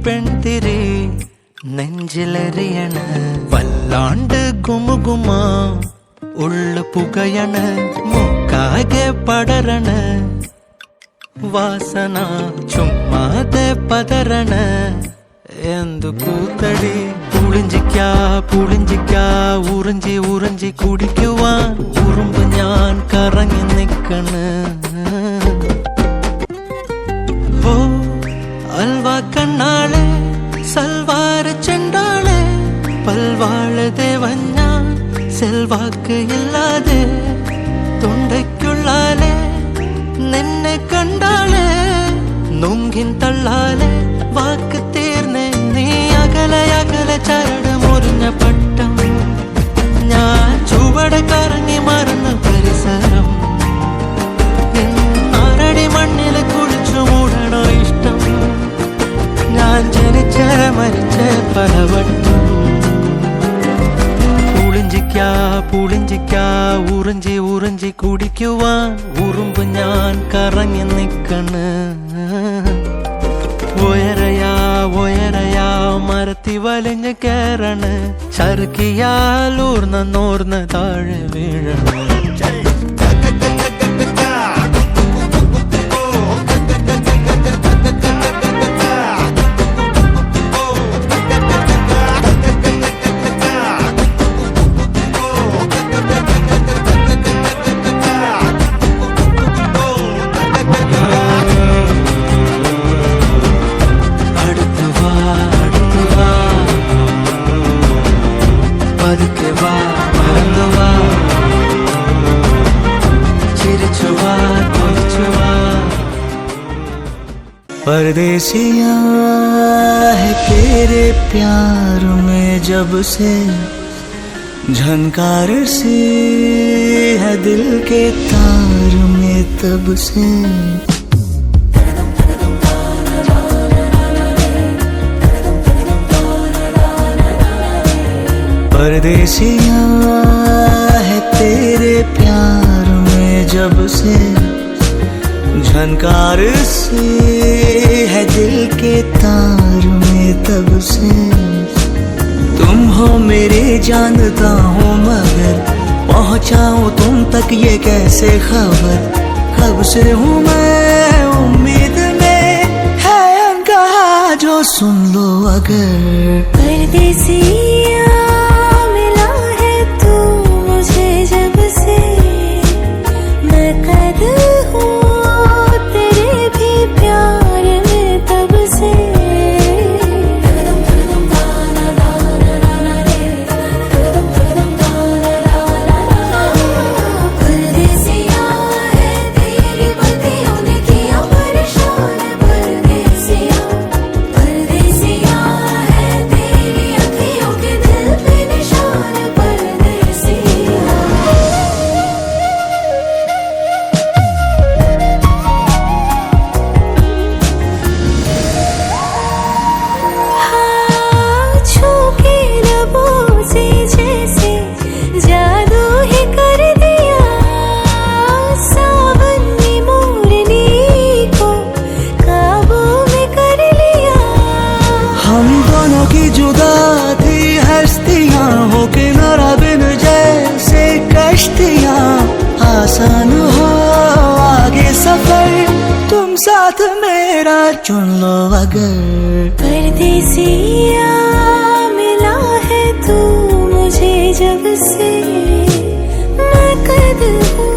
പെൺതിരി നെഞ്ചിലെറിയണ വല്ലാണ്ട് ഗുമുഗുമ ഉള്ള പുകയണ മൂക്കാകെ പടരണ വാസന ചുമ്മാതെ പതരണ എന്തു കൂത്തടി പുളിഞ്ചിക്ക ഉറിഞ്ചി ഉറിഞ്ചി കുടിക്കുവാൻ ഉറുമ്പ് ഞാൻ കറങ്ങി നിക്കണ് ഓ അൽവാ കണ്ണാളെ സൽവാര ചെണ്ടാളെ പൽവാള ദേവൻ ഞാൻ സെൽവാക്ക് ഇല്ലാതെ തൊണ്ടയ്ക്കുള്ളാലെ നിന്നെ കണ്ടാളെ നൊങ്കിൻ തള്ളാലെ വാക്ക് തീർന്നേ നീ അകലെ അകലെ ചരട് മുറിഞ്ഞ പട്ടം ഞാൻ ചുവട് കറങ്ങി മറന്ന പരിസരം ആറടി മണ്ണിൽ കുളിച്ചു മൂടണോ ഇഷ്ടം ഞാൻ ജനിച്ച മരിച്ച പലവട്ടം പുളിഞ്ചിക്ക ഉറിഞ്ചി ഉറിഞ്ചി കുടിക്കുവാൻ ഉറുമ്പ് ഞാൻ കറങ്ങി നിക്കണ് ഒയരയാ മരത്തി വലിഞ്ഞ് കേറണ് ചറുക്കിയാൽ ഊർന്ന താഴെ വീഴണ് परदेसिया है तेरे प्यार में जब से झनकार सी है दिल के तार में तब से परदेसिया है तेरे प्यार में जब से झनकार सी है दिल के तार में तब से तुम हो मेरे जानता हूँ मगर पहुँचाऊँ तुम तक ये कैसे खबर कब से हूँ मैं उम्मीद में है अनकहा जो सुन लो अगर परदेसिया मिला है तू मुझे जब से मैं कैद हूँ तेरे भी प्यार में तब से परदेसिया है तेरी बत्तियों ने किया परेशान परदेसिया परदेसिया है तेरी अखियों के दिल पे निशान परदेसिया छू के लबों से जैसे जादू ही कर दिया सावन ने मोरनी को काबू में कर लिया हम दोनों की जुदा थी हस्तियाँ हो किनारा बिन जैसे कश्तियाँ आसान हो आगे सफर तुम साथ मेरा चुन लो अगर परदेसिया मिला है तू मुझे जब से मैं कैद हूँ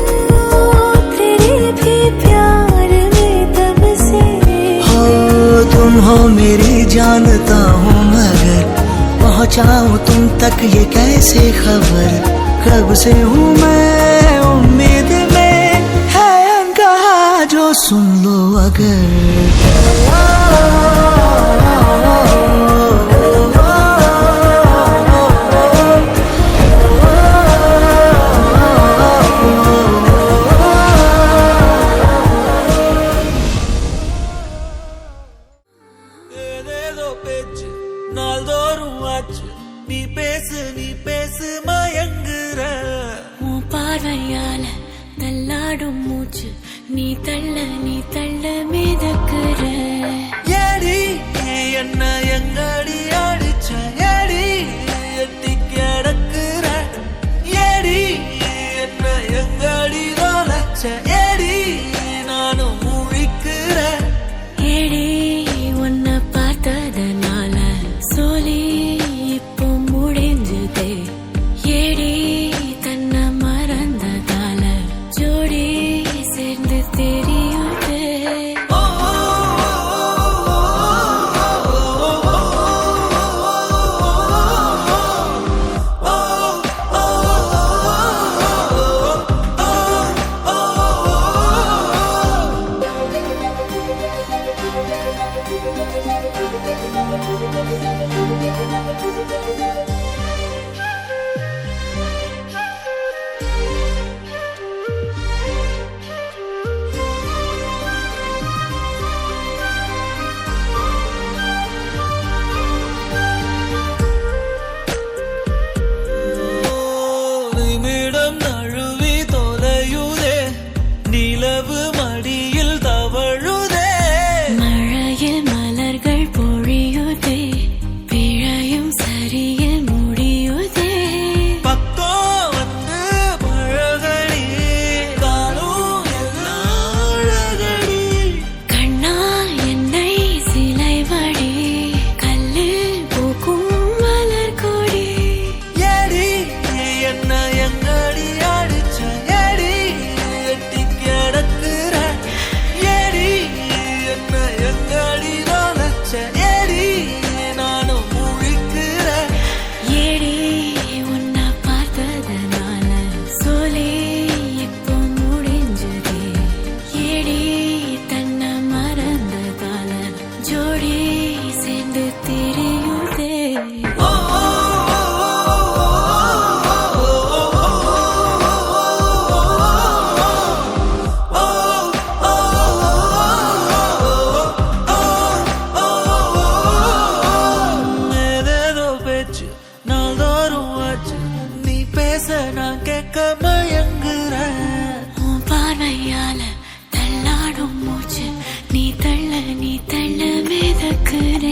तेरे भी प्यार में तब से हो तुम हो मेरी जानता हूँ मगर पहुँचाऊँ तुम तक ये कैसे खबर कब से हूँ मैं उम्मीद में है अनकहा जो सुन लो अगर உன் பார்வையால தள்ளாடும் மூச்சு நீ தள்ள மிதக்குற ஏடி என்ன எங்கடி அடிச்ச ஏடி எட்டி கிடக்குற ஏடி என்ன எங்கடி தொலைச்ச ஏடி நானும் முழிக்கிற ஏடி உன்னை பார்த்ததனால சோலி இப்போ முடிஞ்சதே ஏடி தன்னை மறந்ததால ஜோடி சேர்ந்து தெரியுதே நிமிடம் நழுவி தொலையுதே நிலவு மடியில் தவழுதே மழையில் மலர்கள் பொழியுதே பிழையும் சரியில் முடி நீ தள்ள மிதக்குற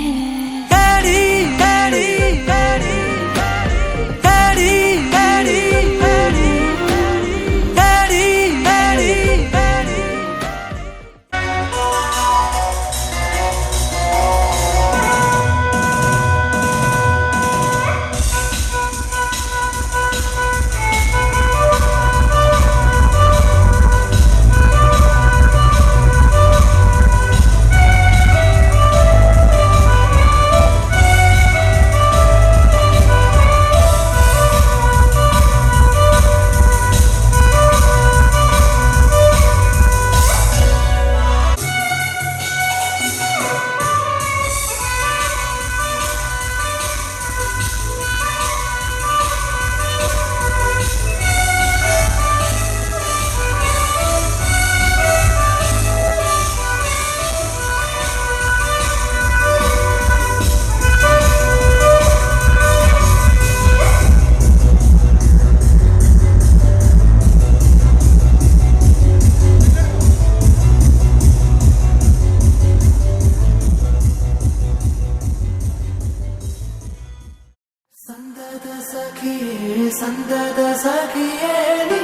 സന്തത സഖിയേ നീ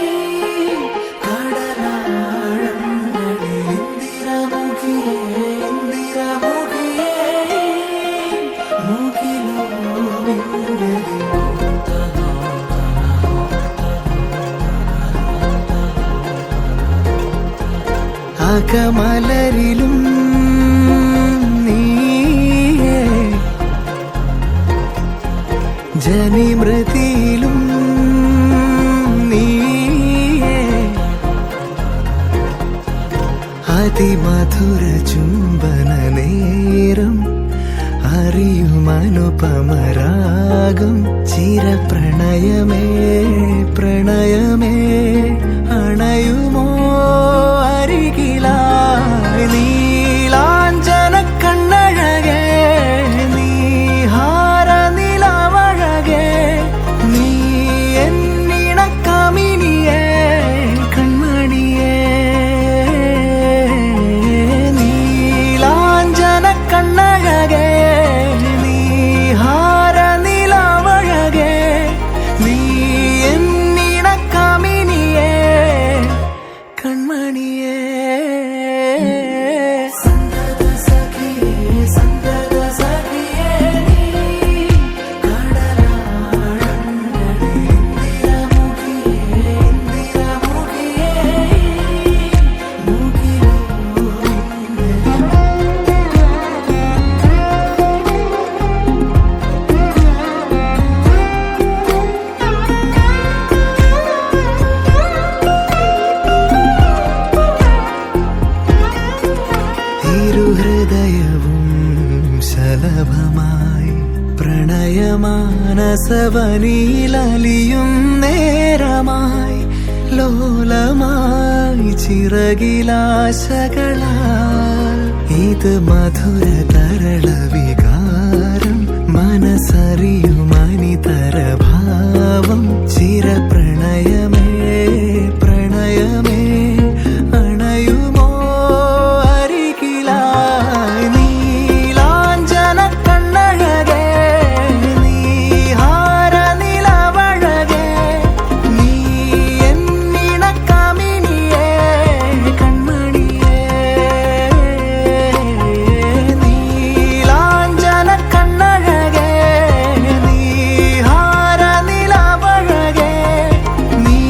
കടലാഴങ്ങളിൽ ഇന്ദിരമുഖിയേ ഇന്ദിരമുഖിയേ മുഖിലോ അകമലരിലും നീയേ ജനിമൃതിയിലും നീയേ അതിമധുര ചുംബന നേരം അറിയുമനുപമരാഗം ചിരപ്രണയമേ പ്രണയമേ അണയുമോ അരികിലായി നീലാഞ്ജന കണ്ണഴകേ നീഹാര നിലവഴകേ നീ എന്നിണക്കമിനിയേ കൺമണിയേ നീലാഞ്ജന കണ്ണഴകേ നീഹാര നിലവഴകേ നീ എന്നിണക്കമിനിയേ കൺമണിയേ സന്തത സഖിയേ സന്തത സഖിയേ നീ കടലാഴങ്ങളിൽ ഇന്ദിരമുഖിയേ ഇന്ദിരമുഖിയേ മുഖിലോ ഇരുഹൃദയവും ശലഭമായി പ്രണയമാനസവനിലലിയും നേരമായി ലോലമായി ചിറകിലാശകളാൽ ഇത് മധുര തരള വികാരം മനസ്സറിയുമനിതര ഭാവം ചിരപ്രണയമേ പ്രണയമേ അണയുമോ അരികിലായി നീലാഞ്ജന കണ്ണഴകേ നീഹാര നിലവഴകേ നീ എന്നിണക്കമിനിയേ കൺമണിയേ നീലാഞ്ജന കണ്ണഴകേ നീഹാര നിലവഴകേ നീ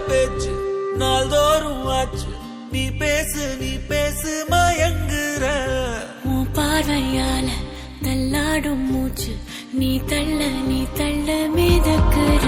பேச்சு நாள்தோறும் ஆச்சு நீ பேசு மயங்குற உன் பார்வையால தள்ளாடும் மூச்சு நீ தள்ள மிதக்குற